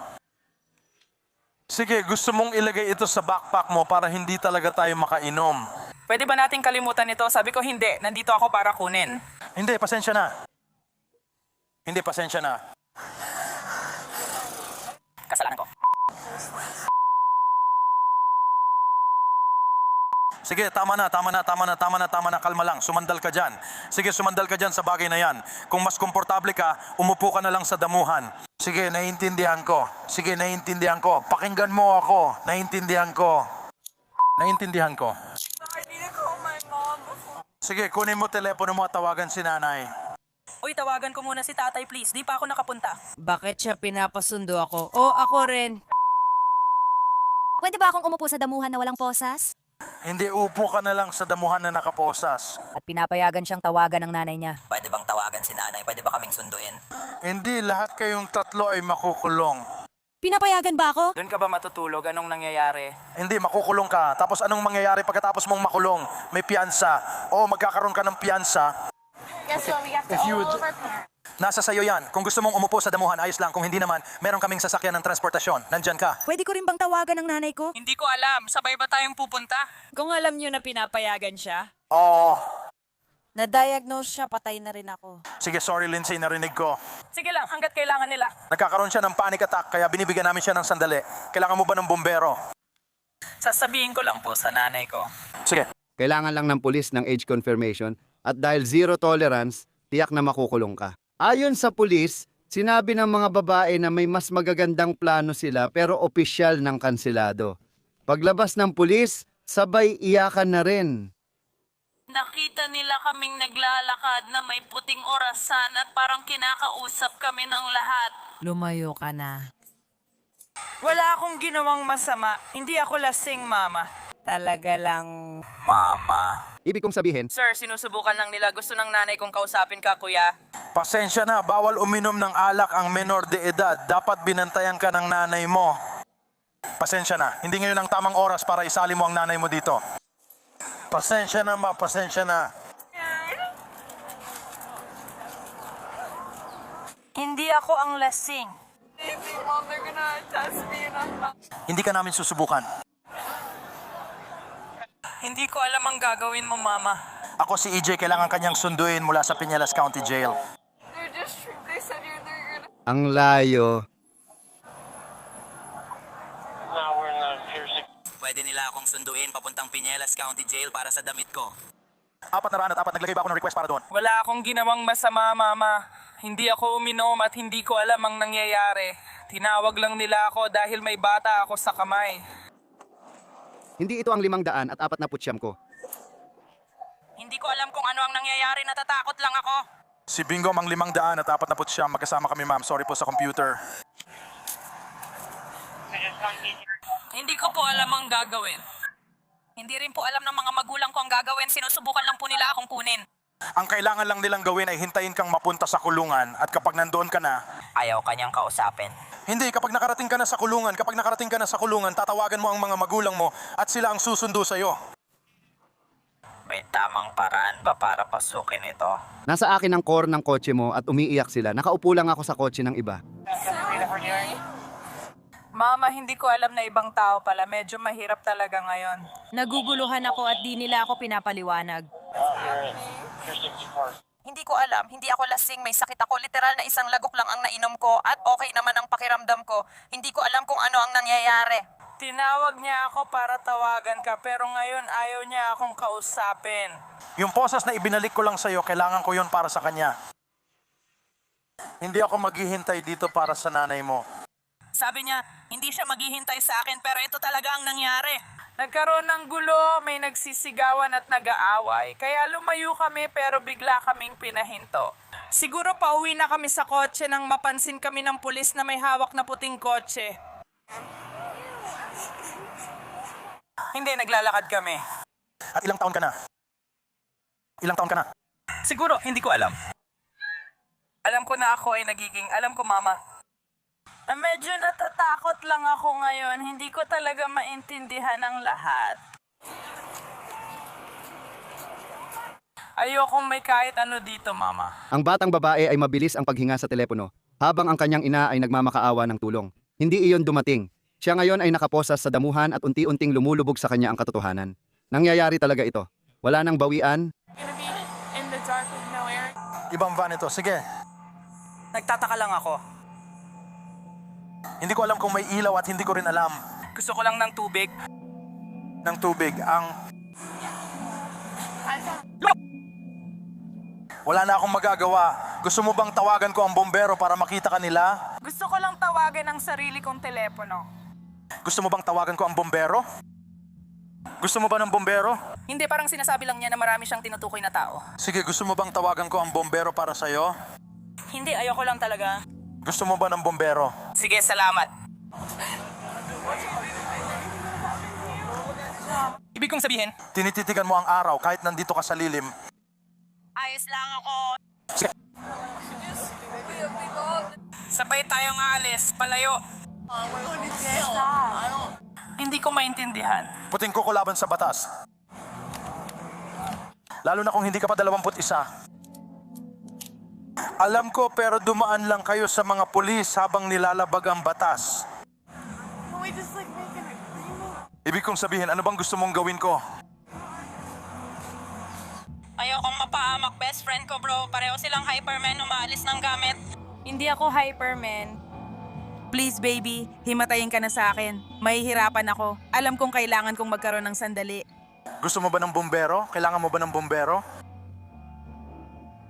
Sige, gusto mong ilagay ito sa backpack mo para hindi talaga tayo makainom. Pwede ba nating kalimutan ito? Sabi ko hindi. Nandito ako para kunin. Hindi, pasensya na. Hindi, pasensya na. Kasalanan ko. Sige, tama na, kalma lang. Sumandal ka dyan. Sige, sumandal ka dyan sa bagay na yan. Kung mas komportable ka, umupo ka na lang sa damuhan. Sige, naiintindihan ko. Sige, naiintindihan ko. Pakinggan mo ako. Naiintindihan ko. Naiintindihan ko. Sige, kunin mo telepono mo at tawagan si nanay. Uy, tawagan ko muna si tatay please. Di pa ako nakapunta. Bakit siya pinapasundo ako? O, ako rin. Pwede ba akong umupo sa damuhan na walang posas? Hindi, upo ka na lang sa damuhan na nakaposas. At pinapayagan siyang tawagan ng nanay niya. Pwede bang tawagan si nanay? Pwede ba kaming sunduin? Hindi, lahat kayong tatlo ay makukulong. Pinapayagan ba ako? Doon ka ba matutulog? Anong nangyayari? Hindi, makukulong ka. Tapos anong mangyayari pagkatapos mong makulong? May piyansa. O magkakaroon ka ng piyansa. Nasa sayo yan. Kung gusto mong umupo sa damuhan, ayos lang. Kung hindi naman, meron kaming sasakyan ng transportasyon. Nandyan ka. Pwede ko rin bang tawagan ng nanay ko? Hindi ko alam. Sabay ba tayong pupunta? Kung alam niyo na pinapayagan siya. Oo. Na-diagnose siya, patay na rin ako. Sige, sorry Lindsay, narinig ko. Sige lang, hanggat kailangan nila. Nagkakaroon siya ng panic attack, kaya binibigyan namin siya ng sandali. Kailangan mo ba ng bombero? Sasabihin ko lang po sa nanay ko. Sige. Kailangan lang ng pulis ng age confirmation at dahil zero tolerance, tiyak na makukulong ka. Ayon sa pulis, sinabi ng mga babae na may mas magagandang plano sila pero opisyal ng kanselado. Paglabas ng pulis, sabay iyakan na rin. Nakita nila kaming naglalakad na may puting orasan at parang kinakausap kami ng lahat. Lumayo ka na. Wala akong ginawang masama. Hindi ako lasing, mama. Talaga lang. Ibig kong sabihin, Sir, sinusubukan lang nila. Gusto ng nanay kong kausapin ka, kuya. Pasensya na, bawal uminom ng alak ang menor de edad. Dapat binantayan ka ng nanay mo. Pasensya na, hindi ngayon ang tamang oras para isali mo ang nanay mo dito. Pasensya na ma, pasensya na. Hindi ako ang lasing. Hindi ka namin susubukan. Hindi ko alam ang gagawin mo, mama. Ako si EJ, kailangan kanyang sunduin mula sa Pinellas County Jail. ang layo. Pwede nila akong sunduin papuntang Pinellas County Jail para sa damit ko. 404, naglagay ba ako ng request para doon? Wala akong ginawang masama, mama. Hindi ako uminom at hindi ko alam ang nangyayari. Tinawag lang nila ako dahil may bata ako sa kamay. Hindi ito ang 500 at 49 ko. Hindi ko alam kung ano ang nangyayari. Natatakot lang ako. Si Bingo mang 500 at 49, magkasama kami ma'am. Sorry po sa computer. Hindi ko po alam ang gagawin. Hindi rin po alam ng mga magulang ko ang gagawin. Sinusubukan lang po nila akong kunin. Ang kailangan lang nilang gawin ay hintayin kang mapunta sa kulungan at kapag nandoon ka na, Ayaw kanyang kausapin. hindi, kapag nakarating ka na sa kulungan, tatawagan mo ang mga magulang mo at sila ang susundo sa'yo. May tamang paraan ba para pasukin ito? Nasa akin ang core ng kotse mo at umiiyak sila. Nakaupo lang ako sa kotse ng iba. Mama, hindi ko alam na ibang tao pala. Medyo mahirap talaga ngayon. Naguguluhan ako at di nila ako pinapaliwanag. Hindi ko alam. Hindi ako lasing. May sakit ako. Literal na isang lagok lang ang nainom ko at okay naman ang pakiramdam ko. Hindi ko alam kung ano ang nangyayari. Tinawag niya ako para tawagan ka pero ngayon ayaw niya akong kausapin. Yung posas na ibinalik ko lang sa'yo, kailangan ko yun para sa kanya. Hindi ako maghihintay dito para sa nanay mo. Sabi niya, hindi siya maghihintay sa akin pero ito talaga ang nangyari. Nagkaroon ng gulo, may nagsisigawan at nag-aaway. Kaya lumayo kami pero bigla kaming pinahinto. Siguro pauwi na kami sa kotse nang mapansin kami ng pulis na may hawak na puting kotse. Hindi, naglalakad kami. At ilang taon ka na? Ilang taon ka na? Siguro, hindi ko alam. Alam ko na ako ay nagiging, alam ko mama. Medyo natatakot lang ako ngayon. Hindi ko talaga maintindihan ang lahat. Ayokong may kahit ano dito, Mama. Ang batang babae ay mabilis ang paghinga sa telepono, habang ang kanyang ina ay nagmamakaawa ng tulong. Hindi iyon dumating. Siya ngayon ay nakaposas sa damuhan at unti-unting lumulubog sa kanya ang katotohanan. Nangyayari talaga ito. Wala nang bawian. In the dark with no air. Ibang van ito. Sige. Nagtataka lang ako. Hindi ko alam kung may ilaw at hindi ko rin alam Gusto ko lang ng tubig. ng tubig. Wala na akong magagawa. Gusto mo bang tawagan ko ang bombero para makita ka nila? Gusto ko lang tawagan ang sarili kong telepono. Gusto mo bang tawagan ko ang bombero? Gusto mo ba ng bombero? Hindi, parang sinasabi lang niya na marami siyang tinutukoy na tao. Sige, gusto mo bang tawagan ko ang bombero para sa'yo? Hindi, ayoko lang talaga. Gusto mo ba ng bombero? Sige, salamat. Ibig kong sabihin, Tinititigan mo ang araw kahit nandito ka sa lilim. Ayos lang ako. sabay tayong aalis, palayo. Hindi ko maintindihan. Puting ko laban sa batas. Lalo na kung hindi ka pa 21. Alam ko pero dumaan lang kayo sa mga pulis habang nilalabag ang batas. Ibig kong sabihin, ano bang gusto mong gawin ko? Ayokong mapaamak best friend ko, bro. Pareho silang Hyperman umaalis ng gamit. Hindi ako Hyperman. Please, baby, himatayin ka na sa akin. Mahihirapan ako. Alam kong kailangan kong magkaroon ng sandali. Gusto mo ba ng bombero? Kailangan mo ba ng bombero?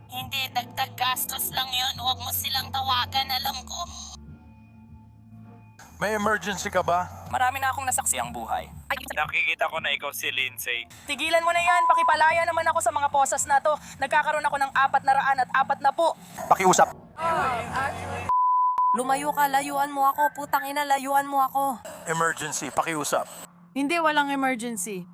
Hindi, dagdag gastos lang yun. Huwag mo silang tawagan, alam ko. May emergency ka ba? Marami na akong nasaksiyang buhay. Nakikita ko na ikaw si Lindsay. Tigilan mo na yan. Pakipalaya naman ako sa mga posas na to. Nagkakaroon ako ng 440. Pakiusap. Lumayo ka, layuan mo ako. Putang ina, layuan mo ako. Emergency. Pakiusap. Hindi, walang emergency.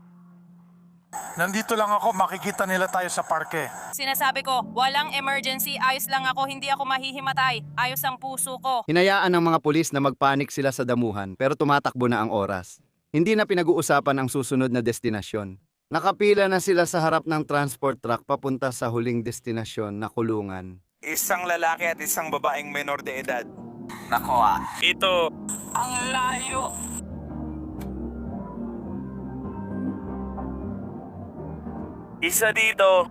Nandito lang ako. Makikita nila tayo sa parke. Sinasabi ko, walang emergency. Ayos lang ako. Hindi ako mahihimatay. Ayos ang puso ko. Hinayaan ng mga pulis na magpanik sila sa damuhan pero tumatakbo na ang oras. Hindi na pinag-uusapan ang susunod na destinasyon. Nakapila na sila sa harap ng transport truck papunta sa huling destinasyon na kulungan. Isang lalaki at isang babaeng menor de edad. Nako Ito, Ang layo. isa dito.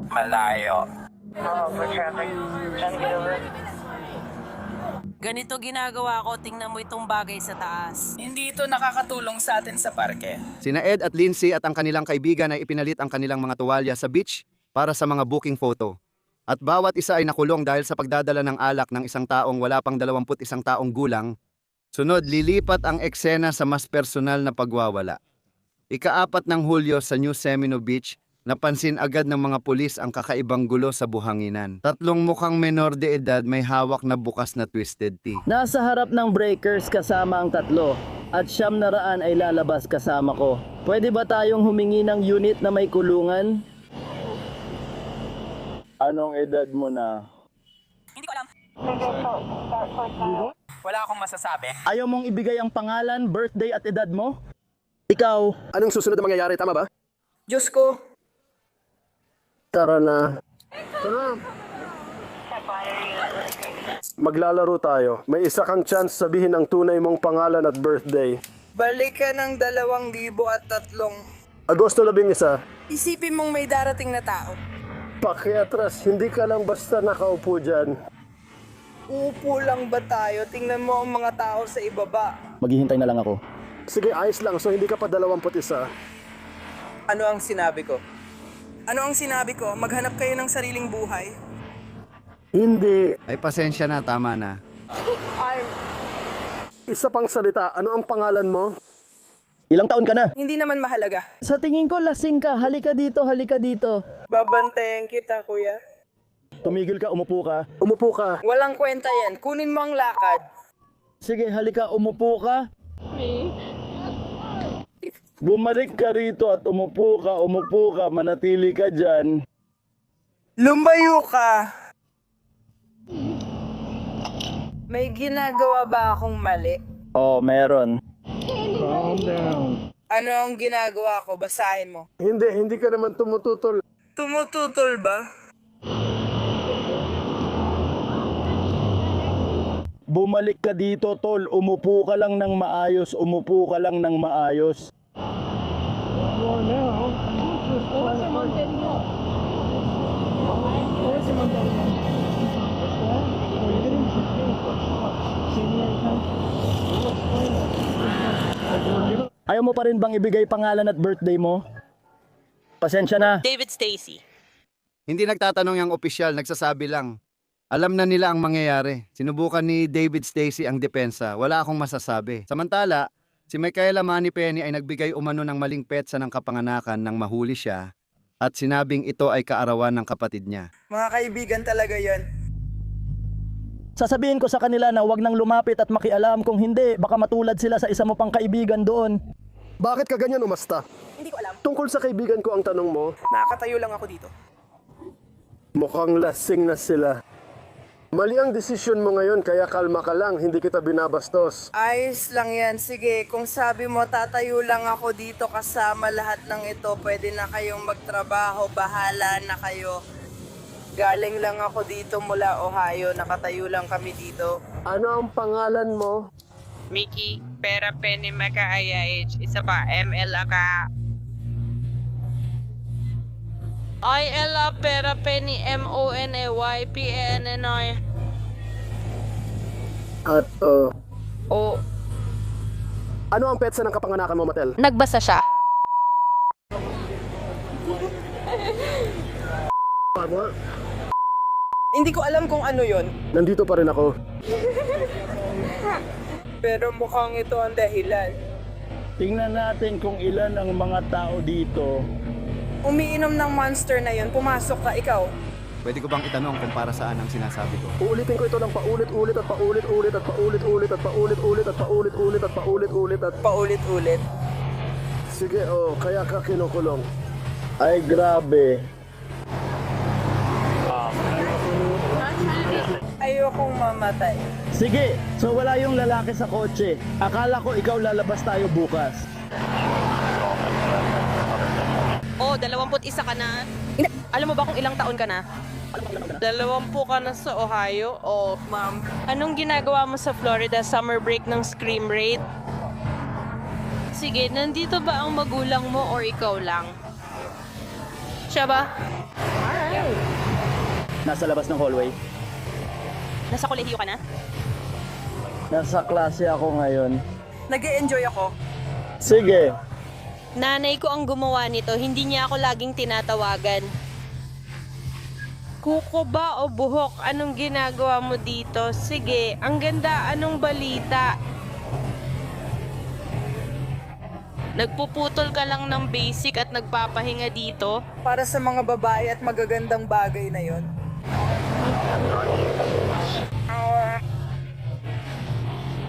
malayo. Ganito ginagawa ko, tingnan mo itong bagay sa taas. Hindi ito nakakatulong sa atin sa parke. Sina Ed at Lindsay at ang kanilang kaibigan ay ipinalit ang kanilang mga tuwalya sa beach para sa mga booking photo. At bawat isa ay nakulong dahil sa pagdadala ng alak ng isang taong wala pang 21 taong gulang. Sunod, lilipat ang eksena sa mas personal na pagwawala. Ika-4 ng Hulyo sa New Semino Beach, napansin agad ng mga pulis ang kakaibang gulo sa buhanginan. 3 mukhang menor de edad may hawak na bukas na twisted tea. Nasa harap ng breakers kasama ang 3 at 900 ay lalabas kasama ko. Pwede ba tayong humingi ng unit na may kulungan? Anong edad mo na? Hindi ko alam. Wala akong masasabi. Ayaw mong ibigay ang pangalan, birthday at edad mo? Ikaw? Anong susunod na mangyayari, tama ba? Diyos ko. Tara na. Maglalaro tayo. May isa kang chance sabihin ang tunay mong pangalan at birthday. Balik ka ng 2,003. Agosto 11. Isipin mong may darating na tao. Pakiatras, hindi ka lang basta nakaupo dyan. Uupo lang ba tayo? Tingnan mo ang mga tao sa ibaba. Maghihintay na lang ako. Sige, ayos lang. So hindi ka pa 21. Ano ang sinabi ko? Ano ang sinabi ko? Maghanap kayo ng sariling buhay. Hindi. Ay pasensya na, tama na. Isa pang salita. Ano ang pangalan mo? Ilang taon ka na? Hindi naman mahalaga. Sa tingin ko lasing ka. Halika dito, halika dito. Babantayan kita, kuya. Tumigil ka, umupo ka. Umupo ka. Walang kwenta yan. Kunin mo ang lakad. Sige, halika, umupo ka. Bumalik ka rito at umupo ka, manatili ka dyan. Lumayo ka! May ginagawa ba akong mali? Oh, meron. Ano ang ginagawa ko? Basahin mo. Hindi ka naman tumututol. Tumututol ba? Bumalik ka dito, tol. Umupo ka lang ng maayos. Umupo ka lang ng maayos. Ayaw mo pa rin bang ibigay pangalan at birthday mo? Pasensya na. David Stacy. Hindi nagtatanong yung opisyal, nagsasabi lang. Alam na nila ang mangyayari. Sinubukan ni David Stacy ang depensa. Wala akong masasabi. Samantala, si Michaela Moneypenny ay nagbigay umano ng maling petsa ng kapanganakan nang mahuli siya at sinabing ito ay kaarawan ng kapatid niya. Mga kaibigan talaga yan. Sasabihin ko sa kanila na wag nang lumapit at makialam, kung hindi, baka matulad sila sa isa mo pang kaibigan doon. Bakit ka ganyan umasta? Hindi ko alam. Tungkol sa kaibigan ko ang tanong mo, Nakakatayo lang ako dito. mukhang lasing na sila. Mali ang desisyon mo ngayon, kaya kalma ka lang, hindi kita binabastos. Ayos lang yan. Sige, kung sabi mo tatayo lang ako dito kasama lahat ng ito, pwede na kayong magtrabaho, bahala na kayo. Galing lang ako dito mula Ohio, nakatayo lang kami dito. Ano ang pangalan mo? Mickey, pera penny maka IIH, isa pa ML ka. IL pera penny MONAY PNNI. At, O, ano ang petsa ng kapanganakan mo, Matel? Nagbasa siya. Hindi ko alam kung ano yon, Nandito pa rin ako. pero mukhang ito ang dahilan. Tingnan natin kung ilan ang mga tao dito. Umiinom ng monster na yon, pumasok ka ikaw. Pwede ko bang itanong kung para saan ang sinasabi ko? Uulitin ko ito ng paulit-ulit at paulit-ulit at paulit-ulit at paulit-ulit at paulit-ulit at paulit-ulit at Paulit-ulit. Sige, kaya ka kinukulong. Ay, grabe. Ayokong mamatay. Sige, so wala yung lalaki sa kotse. Akala ko ikaw lalabas tayo bukas. Oh, 21 ka na. Alam mo ba kung ilang taon ka na? 20 ka na sa Ohio? Oh, ma'am. anong ginagawa mo sa Florida summer break ng Scream Raid? Sige, nandito ba ang magulang mo or ikaw lang? Siya ba? Nasa labas ng hallway. Nasa kolehiyo ka na? Nasa klase ako ngayon. Nag-e-enjoy ako. Sige. Nanay ko ang gumawa nito, hindi niya ako laging tinatawagan. Kuko ba o buhok? Anong ginagawa mo dito? Sige, ang ganda, anong balita? Nagpuputol ka lang ng basic at nagpapahinga dito? Para sa mga babae at magagandang bagay na yon.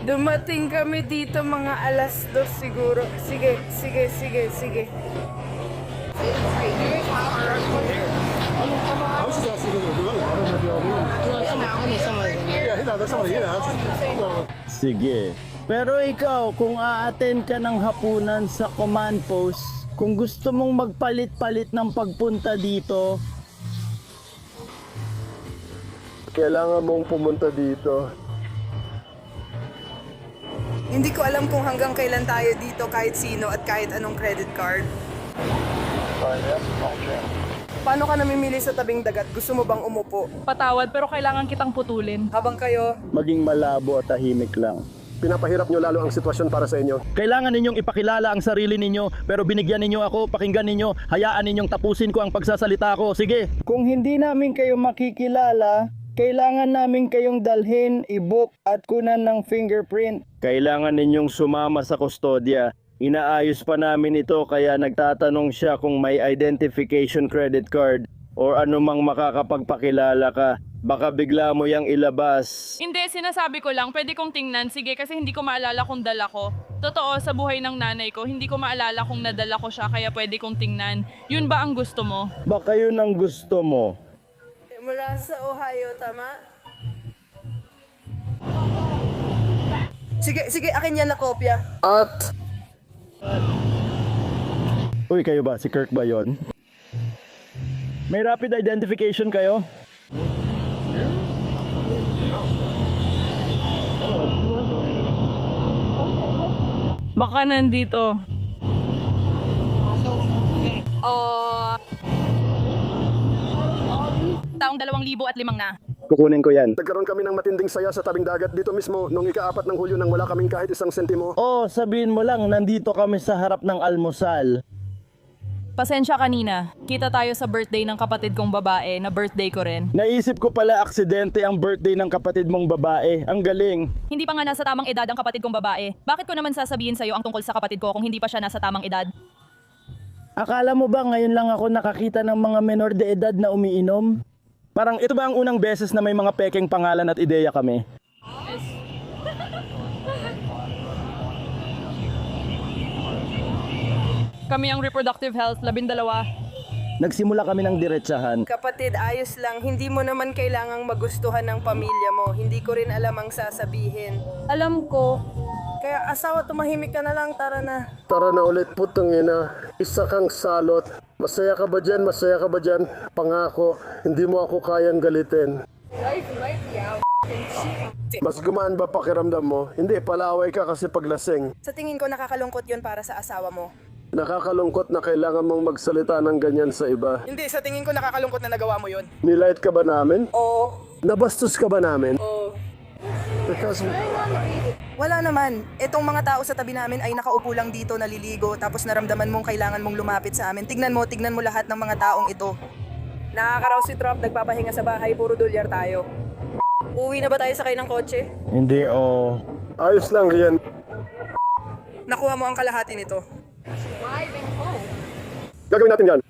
Dumating kami dito mga 2:00 siguro. Sige. Sige. Pero ikaw, kung a-attend ka ng hapunan sa command post, kung gusto mong magpalit-palit ng pagpunta dito, Kailangan mong pumunta dito. Hindi ko alam kung hanggang kailan tayo dito kahit sino at kahit anong credit card. Paano ka namimili sa tabing dagat? Gusto mo bang umupo? Patawad pero kailangan kitang putulin. Habang kayo, maging malabo at tahimik lang. Pinapahirap nyo lalo ang sitwasyon para sa inyo. Kailangan ninyong ipakilala ang sarili ninyo, pero binigyan ninyo ako, pakinggan ninyo, hayaan ninyong tapusin ko ang pagsasalita ko. Sige. Kung hindi namin kayo makikilala, kailangan namin kayong dalhin, i-book at kunan ng fingerprint. Kailangan ninyong sumama sa kustodya. Inaayos pa namin ito kaya nagtatanong siya kung may identification credit card or anumang makakapagpakilala ka. Baka bigla mo yang ilabas. Hindi, sinasabi ko lang, pwede kong tingnan. Sige, kasi hindi ko maalala kung dala ko. Totoo, sa buhay ng nanay ko, hindi ko maalala kung nadala ko siya, kaya pwede kong tingnan. Yun ba ang gusto mo? Baka yun ang gusto mo. mula sa Ohio, tama? Sige, akin yan na kopya. At Uy, kayo ba? Si Kirk ba yon? May rapid identification kayo? Baka nandito. Taong 2005 na. Kukunin ko yan. nagkaroon kami ng matinding saya sa tabing dagat dito mismo nung ika-4 ng Hulyo nang wala kaming kahit isang sentimo. Oh, sabihin mo lang, nandito kami sa harap ng almusal. Pasensya kanina. Kita tayo sa birthday ng kapatid kong babae na birthday ko rin. Naisip ko pala aksidente ang birthday ng kapatid mong babae. Ang galing. Hindi pa nga nasa tamang edad ang kapatid kong babae. Bakit ko naman sasabihin sa'yo ang tungkol sa kapatid ko kung hindi pa siya nasa tamang edad? Akala mo ba ngayon lang ako nakakita ng mga menor de edad na umiinom? Parang ito ba ang unang beses na may mga pekeng pangalan at ideya kami? Kami ang reproductive health, 12. Nagsimula kami ng diretsahan. Kapatid, ayos lang. Hindi mo naman kailangang magustuhan ng pamilya mo. Hindi ko rin alam ang sasabihin. Alam ko. Kaya asawa, tumahimik ka na lang. Tara na. Tara na ulit, putang ina. Isa kang salot. Masaya ka ba dyan? Masaya ka ba dyan? Pangako, hindi mo ako kayang galitin. Mas gumaan ba pakiramdam mo? Hindi, palaway ka kasi paglasing. Sa tingin ko, nakakalungkot yun para sa asawa mo. Nakakalungkot na kailangan mong magsalita ng ganyan sa iba. Hindi, sa tingin ko nakakalungkot na nagawa mo yun. Nilight ka ba namin? Oo. Nabastos ka ba namin? Oo. Because Wala naman. Etong mga tao sa tabi namin ay nakaupo lang dito, naliligo, tapos naramdaman mong kailangan mong lumapit sa amin. Tignan mo lahat ng mga taong ito. Nakakaraw si Trop, nagpapahinga sa bahay, puro dolyar tayo. Uwi na ba tayo sakay ng kotse? Hindi, oh. ayos lang yan. Nakuha mo ang kalahati nito. Gagawin natin yan.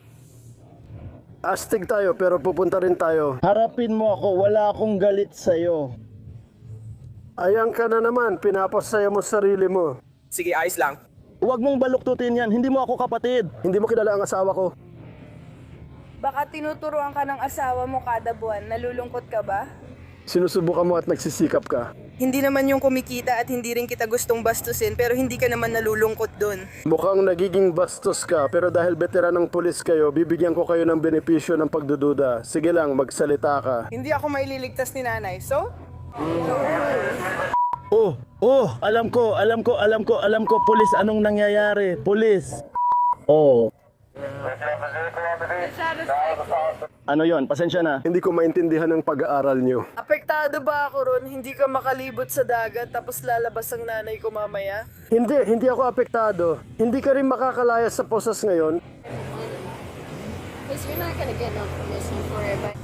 Astig tayo pero pupunta rin tayo. Harapin mo ako, wala akong galit sa'yo. Ayan ka na naman, pinapasaya mo sarili mo. Sige, ayos lang. Huwag mong baluktutin yan, hindi mo ako kapatid. Hindi mo kilala ang asawa ko. Baka tinuturuan ka ng asawa mo kada buwan. Nalulungkot ka ba? Sinusubukan mo at nagsisikap ka. Hindi naman yung kumikita at hindi rin kita gustong bastusin, pero hindi ka naman nalulungkot dun. Mukhang nagiging bastos ka pero dahil veteran ng pulis kayo, bibigyan ko kayo ng benepisyo ng pagdududa. Sige lang, magsalita ka. Hindi ako maililigtas ni nanay, so? Alam ko, pulis, anong nangyayari? Pulis. Oh. Ano yon? Pasensya na. Hindi ko maintindihan ang pag-aaral nyo. Apektado ba ako ron? Hindi ka makalibot sa dagat tapos lalabas ang nanay ko mamaya? Hindi ako apektado. Hindi ka rin makakalaya sa posas ngayon.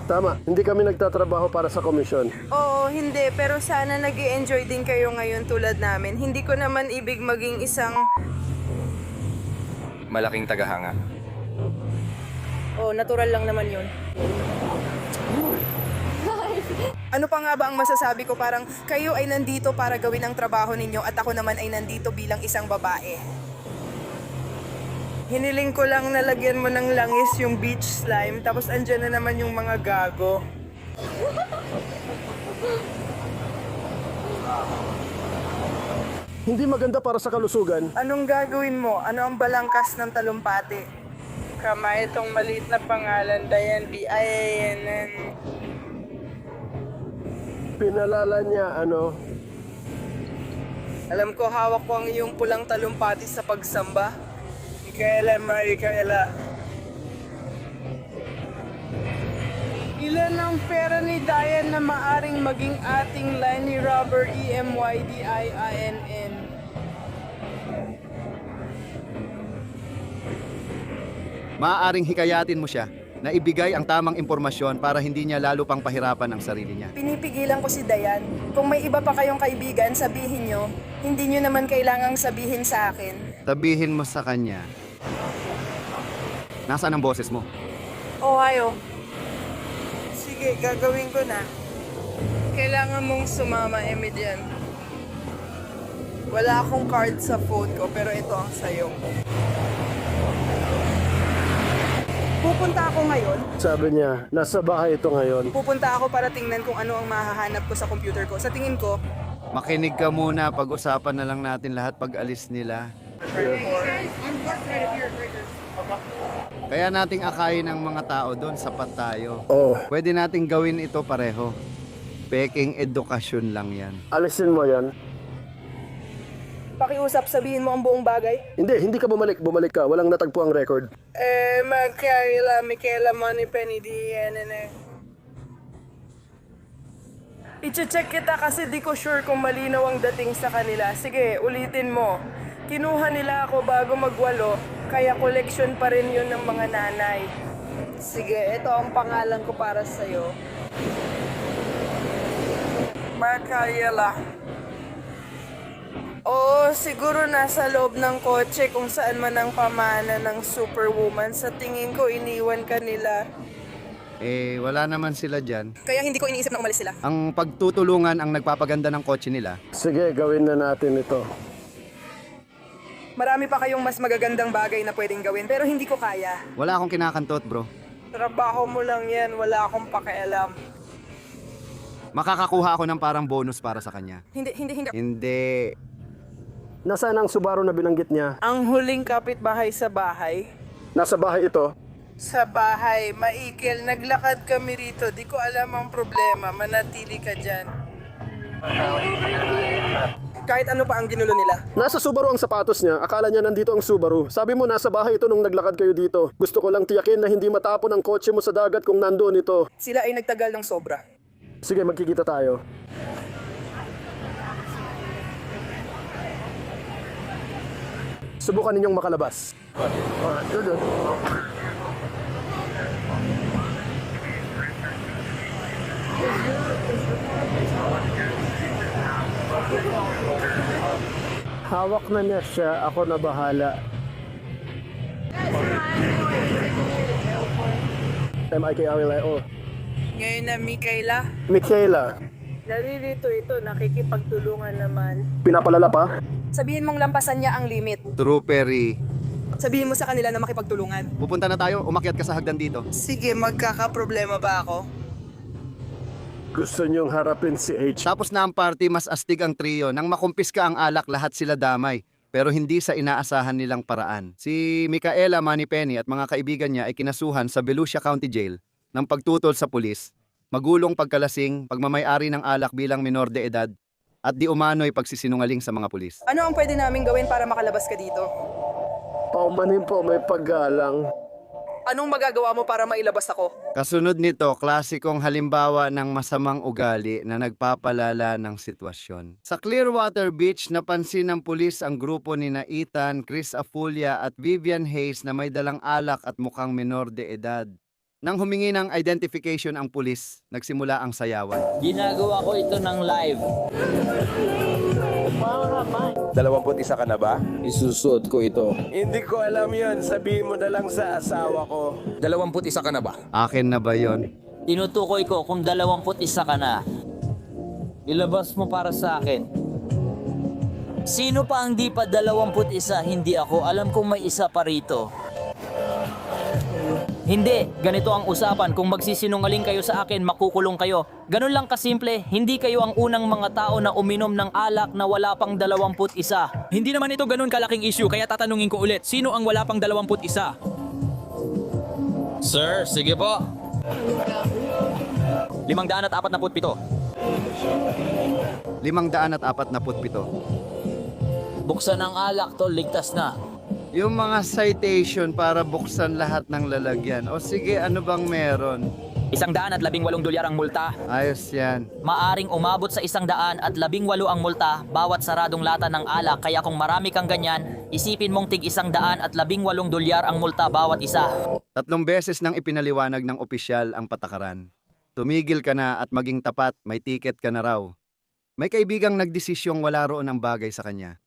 Tama, hindi kami nagtatrabaho para sa komisyon. Oo, hindi. Pero sana nag-i-enjoy din kayo ngayon tulad namin. Hindi ko naman ibig maging isang... Malaking tagahanga. Oh, natural lang naman yun. Ano pa nga ba ang masasabi ko? Parang kayo ay nandito para gawin ang trabaho ninyo at ako naman ay nandito bilang isang babae. Hiniling ko lang nalagyan mo ng langis yung beach slime tapos andyan na naman yung mga gago. Hindi maganda para sa kalusugan. Anong gagawin mo? Ano ang balangkas ng talumpati? Kama itong maliit na pangalan, Dayan B-I-A-N-N. Pinalala niya, Alam ko hawak ko ang iyong pulang talumpati sa pagsamba. Micaela. Ilan ang pera ni Dayan na maaring maging ating Lenny Robber EMYDIINN? Maaaring hikayatin mo siya na ibigay ang tamang impormasyon para hindi niya lalo pang pahirapan ang sarili niya. Pinipigilan ko si Dayan. Kung may iba pa kayong kaibigan, sabihin nyo. Hindi nyo naman kailangang sabihin sa akin. Sabihin mo sa kanya. Nasaan ang boses mo? Ohio. Sige, gagawin ko na. Kailangan mong sumama, Emilian. Wala akong card sa phone ko, pero ito ang sayo. Pupunta ako ngayon. Sabi niya, nasa bahay ito ngayon. Pupunta ako para tingnan kung ano ang mahahanap ko sa computer ko. Sa tingin ko, Makinig ka muna, pag-usapan na lang natin lahat pag alis nila. Kaya nating akayin ang mga tao doon, sapat tayo. Oh, Pwede nating gawin ito pareho. Peking edukasyon lang yan. alisin mo yan. Pakiusap, sabihin mo ang buong bagay. Hindi ka bumalik. Bumalik ka. Walang natagpo ang record. Magkaila, Michaela, Money, Penny, DNN. I-check kita kasi di ko sure kung malinaw ang dating sa kanila. Sige, ulitin mo. Kinuha nila ako bago magwalo, kaya collection pa rin yun ng mga nanay. Sige, ito ang pangalan ko para sa'yo. Michaela. Oo, siguro nasa loob ng kotse kung saan man ang pamana ng superwoman. Sa tingin ko, iniwan ka nila. Wala naman sila dyan. Kaya hindi ko iniisip na umalis sila. Ang pagtutulungan ang nagpapaganda ng kotse nila. Sige, gawin na natin ito. Marami pa kayong mas magagandang bagay na pwedeng gawin, pero hindi ko kaya. Wala akong kinakantot, bro. Trabaho mo lang yan, wala akong pakialam. Makakakuha ako ng parang bonus para sa kanya. Hindi. Hindi. Nasaan ang Subaru na binanggit niya? Ang huling kapitbahay sa bahay. Nasa bahay ito. Sa bahay, Maikil, naglakad kami rito. Di ko alam ang problema, manatili ka dyan. Kahit ano pa ang ginulo nila. Nasa Subaru ang sapatos niya. Akala niya nandito ang Subaru. Sabi mo nasa bahay ito nung naglakad kayo dito. Gusto ko lang tiyakin na hindi matapon ang kotse mo sa dagat kung nandoon ito. Sila ay nagtagal ng sobra. Sige, magkikita tayo. Subukan ninyong makalabas. Hawak na niya siya, ako na bahala. M-I-K-A-L-A-O. Ngayon na, Michaela, Michaela, naririto ito, nakikipagtulungan naman. pinapalala pa? Sabihin mong lampasan niya ang limit. Troopery. Sabihin mo sa kanila na makipagtulungan. Pupunta na tayo, umakyat ka sa hagdan dito. Sige, magkakaproblema ba ako? Gusto niyong harapin si H. Tapos na ang party, mas astig ang trio. Nang makumpiska ang alak, lahat sila damay. Pero hindi sa inaasahan nilang paraan. Si Michaela, Moneypenny at mga kaibigan niya ay kinasuhan sa Volusia County Jail ng pagtutol sa pulis, magulong pagkalasing, pagmamay-ari ng alak bilang minor de edad, at di umano'y pagsisinungaling sa mga pulis. Ano ang pwede naming gawin para makalabas ka dito? Paumanin po, may paggalang. Anong magagawa mo para mailabas ako? Kasunod nito, klasikong halimbawa ng masamang ugali na nagpapalala ng sitwasyon. Sa Clearwater Beach, napansin ng pulis ang grupo ni na Ethan, Chris Afulia at Vivian Hayes na may dalang alak at mukhang minor de edad. Nang humingi ng identification ang pulis, nagsimula ang sayawan. Ginagawa ko ito ng live. 21 ka na ba? Isusuot ko ito. Hindi ko alam yon. Sabihin mo na lang sa asawa ko. 21 ka na ba? Akin na ba yon? Tinutukoy ko kung 21 ka na. Ilabas mo para sa akin. Sino pa ang di pa 21? Hindi ako. Alam kong may isa pa rito. Hindi, ganito ang usapan. Kung magsisinungaling kayo sa akin, makukulong kayo. Ganun lang kasimple, hindi kayo ang unang mga tao na uminom ng alak na wala pang 21. Hindi naman ito ganun kalaking issue, kaya tatanungin ko ulit, sino ang wala pang 21? Sir, sige po. 547. 547. Buksan ang alak to, ligtas na. Yung mga citation para buksan lahat ng lalagyan. O sige, ano bang meron? $118 ang multa. Ayos yan. Maaring umabot sa 118 ang multa bawat saradong lata ng alak, kaya kung marami kang ganyan, isipin mong tig $118 ang multa bawat isa. 3 beses nang ipinaliwanag ng opisyal ang patakaran. Tumigil ka na at maging tapat, may ticket ka na raw. May kaibigang nagdesisyong wala roon ang bagay sa kanya.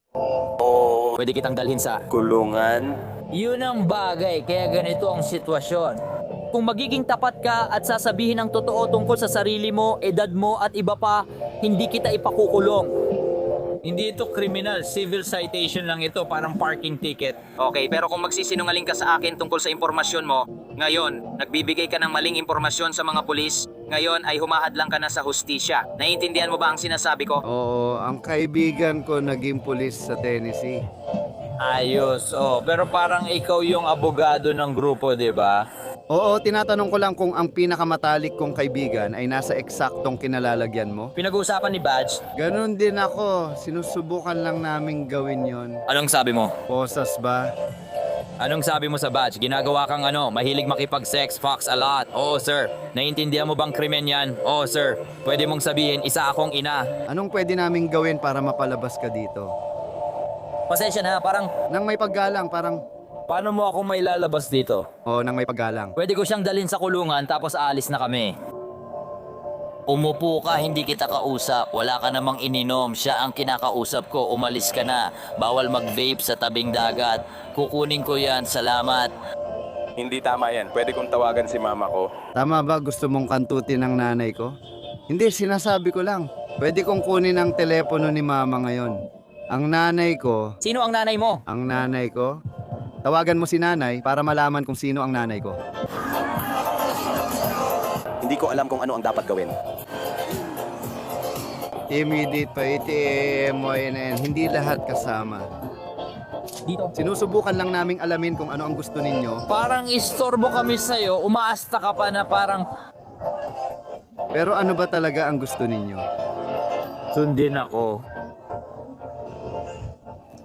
Pwede kitang dalhin sa... Kulungan? Yun ang bagay, kaya ganito ang sitwasyon. Kung magiging tapat ka at sasabihin ang totoo tungkol sa sarili mo, edad mo at iba pa, hindi kita ipakukulong. Hindi ito criminal, civil citation lang ito, parang parking ticket. Okay, pero kung magsisinungaling ka sa akin tungkol sa impormasyon mo, ngayon, nagbibigay ka ng maling impormasyon sa mga pulis, ngayon ay humahadlang ka na sa hustisya. Naiintindihan mo ba ang sinasabi ko? Oo, ang kaibigan ko naging pulis sa Tennessee. Ayos, pero parang ikaw yung abogado ng grupo, di ba? Oo, tinatanong ko lang kung ang pinakamatalik kong kaibigan ay nasa eksaktong kinalalagyan mo. Pinag-uusapan ni Badge. Ganon din ako. Sinusubukan lang naming gawin yon. Anong sabi mo? Posas ba? Anong sabi mo sa Badge? Ginagawa kang mahilig makipag-sex, fox a lot. Oo, sir. Naiintindihan mo bang krimen yan? Oo, sir. Pwede mong sabihin, isa akong ina. Anong pwede naming gawin para mapalabas ka dito? Pasensya na, parang Nang may paggalang, parang... paano mo ako mailalabas dito? Oo, nang may paggalang. Pwede ko siyang dalhin sa kulungan tapos aalis na kami. Umupo ka, hindi kita kausap. Wala ka namang ininom. Siya ang kinakausap ko. Umalis ka na. Bawal mag-vape sa tabing dagat. Kukunin ko yan. Salamat. Hindi tama yan. Pwede kong tawagan si mama ko. Tama ba gusto mong kantutin ng nanay ko? Hindi, sinasabi ko lang. Pwede kong kunin ang telepono ni mama ngayon. Ang nanay ko... Sino ang nanay mo? Ang nanay ko? Tawagan mo si nanay para malaman kung sino ang nanay ko. Hindi ko alam kung ano ang dapat gawin. Immediate pa, ITM, hindi lahat kasama. Dito. Sinusubukan lang naming alamin kung ano ang gusto ninyo. Parang istorbo kami sa'yo. Umaasta ka pa na parang... Pero ano ba talaga ang gusto ninyo? Sundin ako.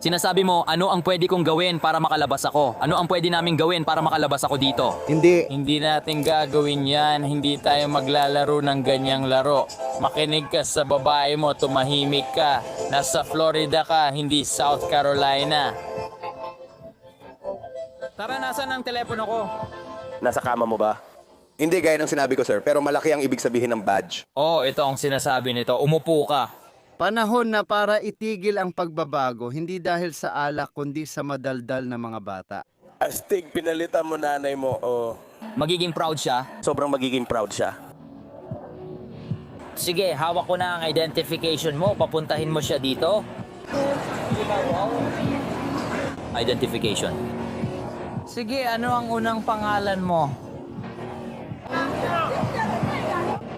Sinasabi mo, ano ang pwede kong gawin para makalabas ako? Ano ang pwede naming gawin para makalabas ako dito? Hindi. Hindi natin gagawin yan. Hindi tayo maglalaro ng ganyang laro. Makinig ka sa babae mo, tumahimik ka. Nasa Florida ka, hindi South Carolina. Tara, nasan ang telepono ko? Nasa kama mo ba? Hindi gaya ng sinabi ko, sir, pero malaki ang ibig sabihin ng badge. Ito ang sinasabi nito. Umupo ka. Panahon na para itigil ang pagbabago, hindi dahil sa alak kundi sa madaldal na mga bata. Astig, pinalitan mo nanay mo. Magiging proud siya? Sobrang magiging proud siya. Sige, hawak ko na ang identification mo. Papuntahin mo siya dito. Identification. Sige, ano ang unang pangalan mo?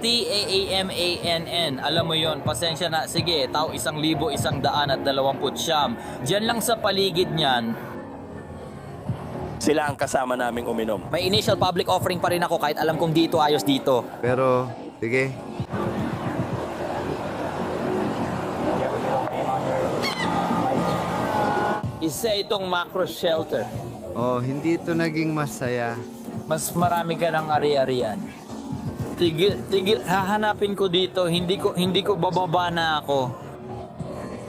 T-A-A-M-A-N-N. Alam mo yon, pasensya na. Sige, tao 1,129. Diyan lang sa paligid niyan. Sila ang kasama naming uminom. May initial public offering pa rin ako kahit alam kong dito ayos dito. Pero, sige. Isa itong macro shelter. Hindi ito naging masaya. Mas marami ka ng ari-arian. Tigil, hahanapin ko dito. Hindi ko bababa na ako.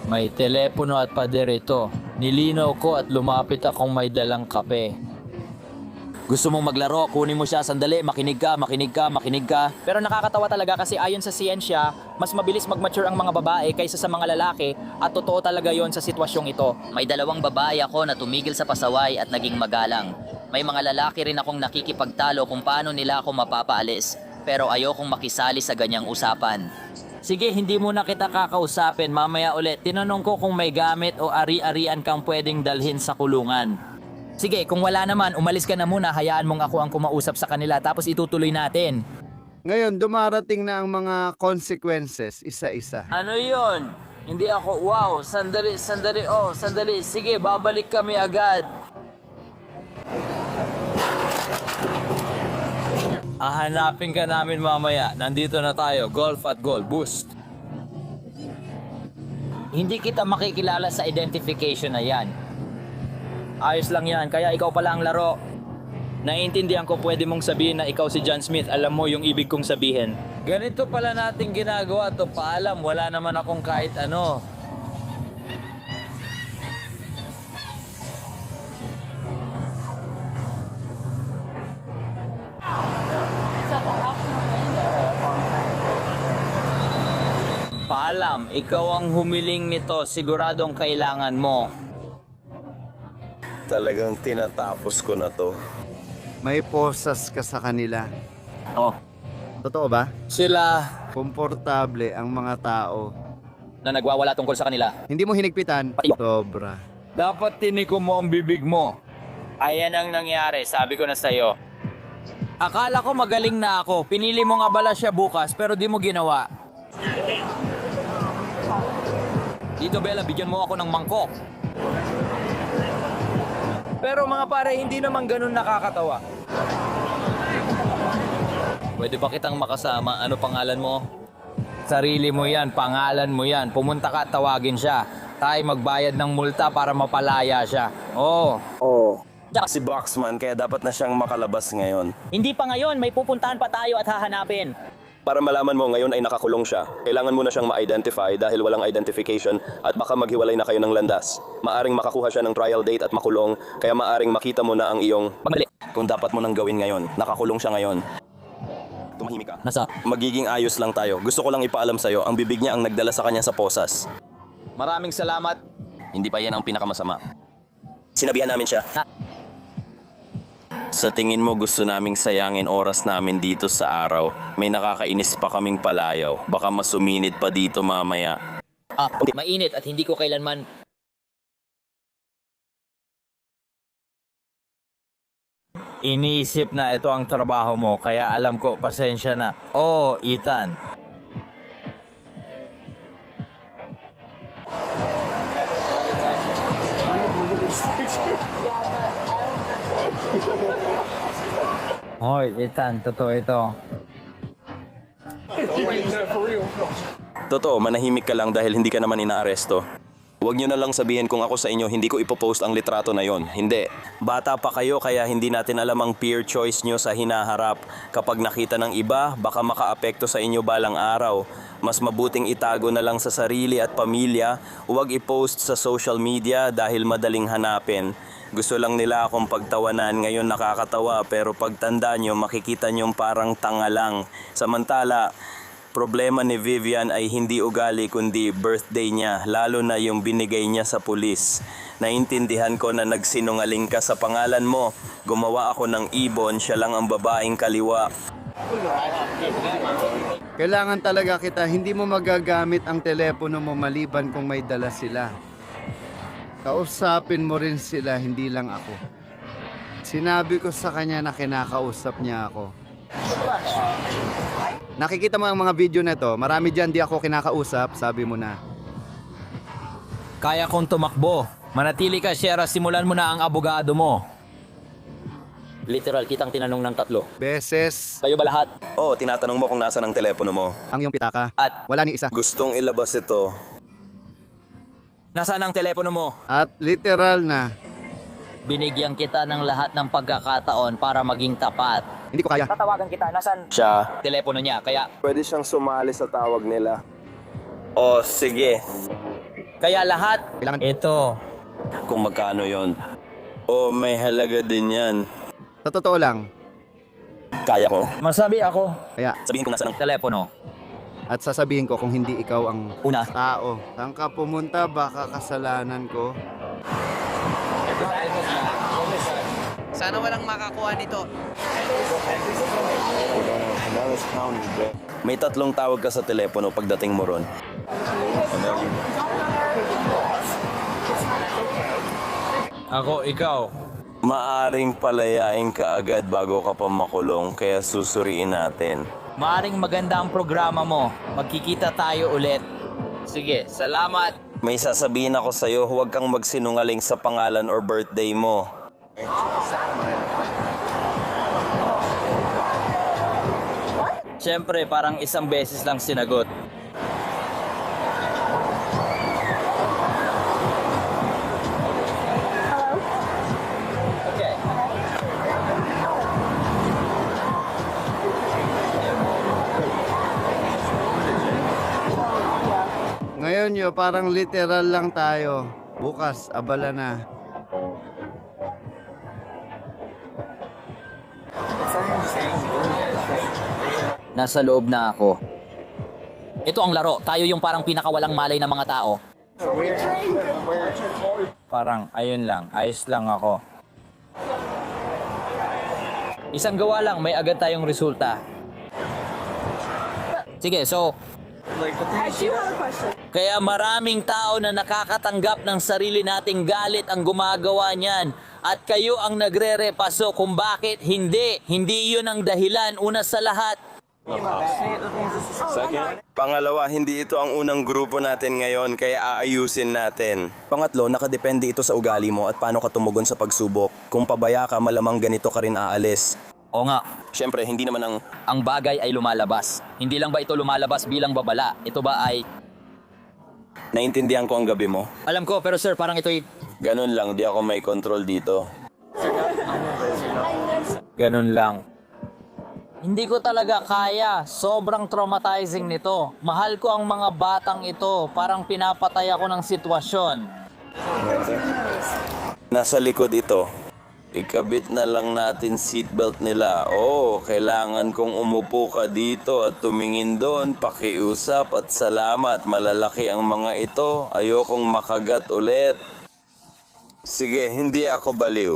May telepono at pader ito. Nilinaw ko at lumapit akong may dalang kape. Gusto mong maglaro, kunin mo siya sandali, makinig ka. Pero nakakatawa talaga kasi ayon sa siyensya, mas mabilis mag-mature ang mga babae kaysa sa mga lalaki at totoo talaga yon sa sitwasyong ito. May 2 babae ako na tumigil sa pasaway at naging magalang. May mga lalaki rin akong nakikipagtalo kung paano nila ako mapapaalis. Pero ayokong makisali sa ganyang usapan. Sige, hindi mo na kita kakausapin. Mamaya ulit, tinanong ko kung may gamit o ari-arian kang pwedeng dalhin sa kulungan. Sige, kung wala naman, umalis ka na muna. Hayaan mong ako ang kumausap sa kanila tapos itutuloy natin. Ngayon, dumarating na ang mga consequences isa-isa. Ano yon? Hindi ako, wow, sandali. Sige, babalik kami agad. Hahanapin ka namin mamaya. Nandito na tayo. Golf at goal. Boost. Hindi kita makikilala sa identification na yan. Ayos lang yan, kaya ikaw pala ang laro. Naiintindihan ko pwede mong sabihin na ikaw si John Smith. Alam mo yung ibig kong sabihin. Ganito pala natin ginagawa to. Paalam, wala naman akong kahit ano. Paalam, ikaw ang humiling nito. Siguradong kailangan mo. Talagang tinatapos ko na to. May posas ka sa kanila. Oh. Totoo ba? Sila. Komportable ang mga tao. na nagwawala tungkol sa kanila. Hindi mo hinigpitan? Sobra. Dapat tiniko mo ang bibig mo. Ayan ang nangyari, sabi ko na sa'yo. Akala ko magaling na ako. Pinili mo nga bala siya bukas pero di mo ginawa. Dito Bella, bigyan mo ako ng mangkok. Pero mga pare, hindi naman ganun nakakatawa. Pwede ba kitang makasama? Ano pangalan mo? Sarili mo yan, pangalan mo yan. Pumunta ka at tawagin siya. Tayo magbayad ng multa para mapalaya siya. Oo. Si Boxman, kaya dapat na siyang makalabas ngayon. Hindi pa ngayon, may pupuntahan pa tayo at hahanapin. Para malaman mo ngayon ay nakakulong siya, kailangan mo na siyang ma-identify dahil walang identification at baka maghiwalay na kayo ng landas. Maaring makakuha siya ng trial date at makulong, kaya maaring makita mo na ang iyong Pagmali. kung dapat mo nang gawin ngayon. Nakakulong siya ngayon. Tumahimik ka. Nasa? Magiging ayos lang tayo. Gusto ko lang ipaalam sa'yo, ang bibig niya ang nagdala sa kanya sa posas. Maraming salamat. Hindi pa yan ang pinakamasama. Sinabihan namin siya. Sa tingin mo gusto naming sayangin oras namin dito sa araw? May nakakainis pa kaming palayaw. Baka mas uminit pa dito mamaya. Mainit at hindi ko kailanman... Iniisip na ito ang trabaho mo, kaya alam ko, pasensya na. Oo, Ethan. Hoy, Ethan, totoo ito. Totoo, manahimik ka lang dahil hindi ka naman inaaresto. Huwag nyo na lang sabihin kung ako sa inyo hindi ko ipopost ang litrato na yon. Hindi. Bata pa kayo kaya hindi natin alam ang peer choice nyo sa hinaharap. Kapag nakita ng iba, baka makaapekto sa inyo balang araw. Mas mabuting itago na lang sa sarili at pamilya. Huwag ipost sa social media dahil madaling hanapin. Gusto lang nila akong pagtawanan, ngayon nakakatawa pero pagtanda nyo makikita nyo parang tanga lang. Samantala, problema ni Vivian ay hindi ugali kundi birthday niya, lalo na yung binigay niya sa pulis. Naintindihan ko na nagsinungaling ka sa pangalan mo. Gumawa ako ng ibon, siya lang ang babaeng kaliwa. Kailangan talaga kita, hindi mo magagamit ang telepono mo maliban kung may dala sila. Kausapin mo rin sila, hindi lang ako. Sinabi ko sa kanya na kinakausap niya ako. Nakikita mo ang mga video na to, marami dyan di ako kinakausap, sabi mo na. Kaya kong tumakbo. Manatili ka, Shera, simulan mo na ang abogado mo. Literal, kitang tinanong ng 3 beses. Kayo ba lahat? Oo, tinatanong mo kung nasaan ang telepono mo. Ang iyong pitaka. At Wala ni isa. Gustong ilabas ito. nasaan ang telepono mo? At literal na. Binigyan kita ng lahat ng pagkakataon para maging tapat. Hindi ko kaya. Tatawagan kita, nasaan Siya. telepono niya? Kaya Pwede siyang sumali sa tawag nila. Oh, sige. Kaya lahat, Kailangan. Ito. Kung magkano yon. Oh, may halaga din yan. Sa totoo lang. Kaya ko. Masabi ako. Kaya, Sabihin ko nasaan ang telepono. at sasabihin ko kung hindi ikaw ang Una. tao. Saan ka pumunta, baka kasalanan ko. Sana walang makakuha nito. May 3 tawag ka sa telepono pagdating mo ron. Ako, ikaw. Maaring palayain ka agad bago ka pa makulong, kaya susuriin natin. Maaring maganda ang programa mo. Magkikita tayo ulit. Sige, salamat. May sasabihin ako sa'yo, huwag kang magsinungaling sa pangalan or birthday mo. Siyempre, parang isang beses lang sinagot. Okay. Ngayon parang literal lang tayo. Bukas, abala na. Nasa loob na ako. Ito ang laro. Tayo yung parang pinakawalang malay ng mga tao. Parang, ayun lang. Ayos lang ako. Isang gawa lang, may agad tayong resulta. Sige, so, Kaya maraming tao na nakakatanggap ng sarili nating galit ang gumagawa niyan. At kayo ang nagre-repaso kung bakit hindi. Hindi yun ang dahilan una sa lahat. Pangalawa, hindi ito ang unang grupo natin ngayon kaya aayusin natin. Pangatlo, nakadepende ito sa ugali mo at paano ka tumugon sa pagsubok. Kung pabaya ka, malamang ganito ka rin aalis. O nga, Siyempre, hindi naman ang bagay ay lumalabas. Hindi lang ba ito lumalabas bilang babala? Ito ba ay... Naintindihan ko ang gabi mo. Alam ko, pero sir, parang ito'y... Ganun lang, di ako may control dito. Ganun lang. Hindi ko talaga kaya. Sobrang traumatizing nito. Mahal ko ang mga batang ito. Parang pinapatay ako ng sitwasyon. Nasa likod ito. Ikabit na lang natin seatbelt nila. Kailangan kong umupo ka dito at tumingin doon. Pakiusap at salamat. Malalaki ang mga ito. Ayokong makagat ulit. Sige, hindi ako baliw.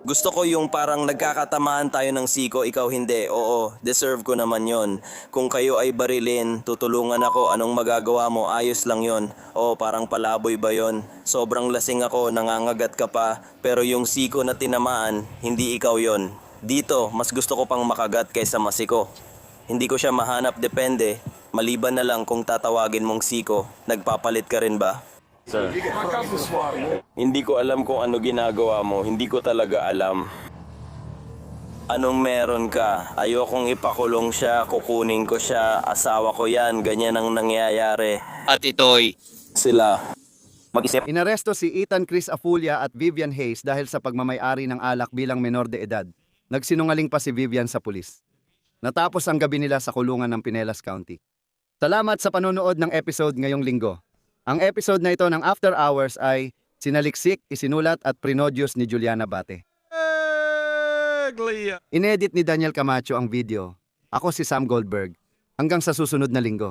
Gusto ko yung parang nagkakatamaan tayo ng siko, ikaw hindi. Oo, deserve ko naman yon. Kung kayo ay barilin, tutulungan ako. Anong magagawa mo? Ayos lang yon. Parang palaboy ba yon? Sobrang lasing ako, nangangagat ka pa. Pero yung siko na tinamaan, hindi ikaw yon. Dito, mas gusto ko pang makagat kaysa masiko. Hindi ko siya mahanap, depende. Maliban na lang kung tatawagin mong siko. Nagpapalit ka rin ba? Sir. Hindi ko alam kung ano ginagawa mo. Hindi ko talaga alam. Anong meron ka? Ayokong ipakulong siya, kukunin ko siya, asawa ko yan, ganyan ang nangyayari. At ito'y... Sila. Mag-isip. Inaresto si Ethan Chris Afulia at Vivian Hayes dahil sa pagmamay-ari ng alak bilang menor de edad. Nagsinungaling pa si Vivian sa pulis. Natapos ang gabi nila sa kulungan ng Pinellas County. Salamat sa panonood ng episode ngayong linggo. Ang episode na ito ng After Hours ay sinaliksik, isinulat at prinodyos ni Juliana Bate. Inedit ni Daniel Camacho ang video. Ako si Sam Goldberg. Hanggang sa susunod na linggo.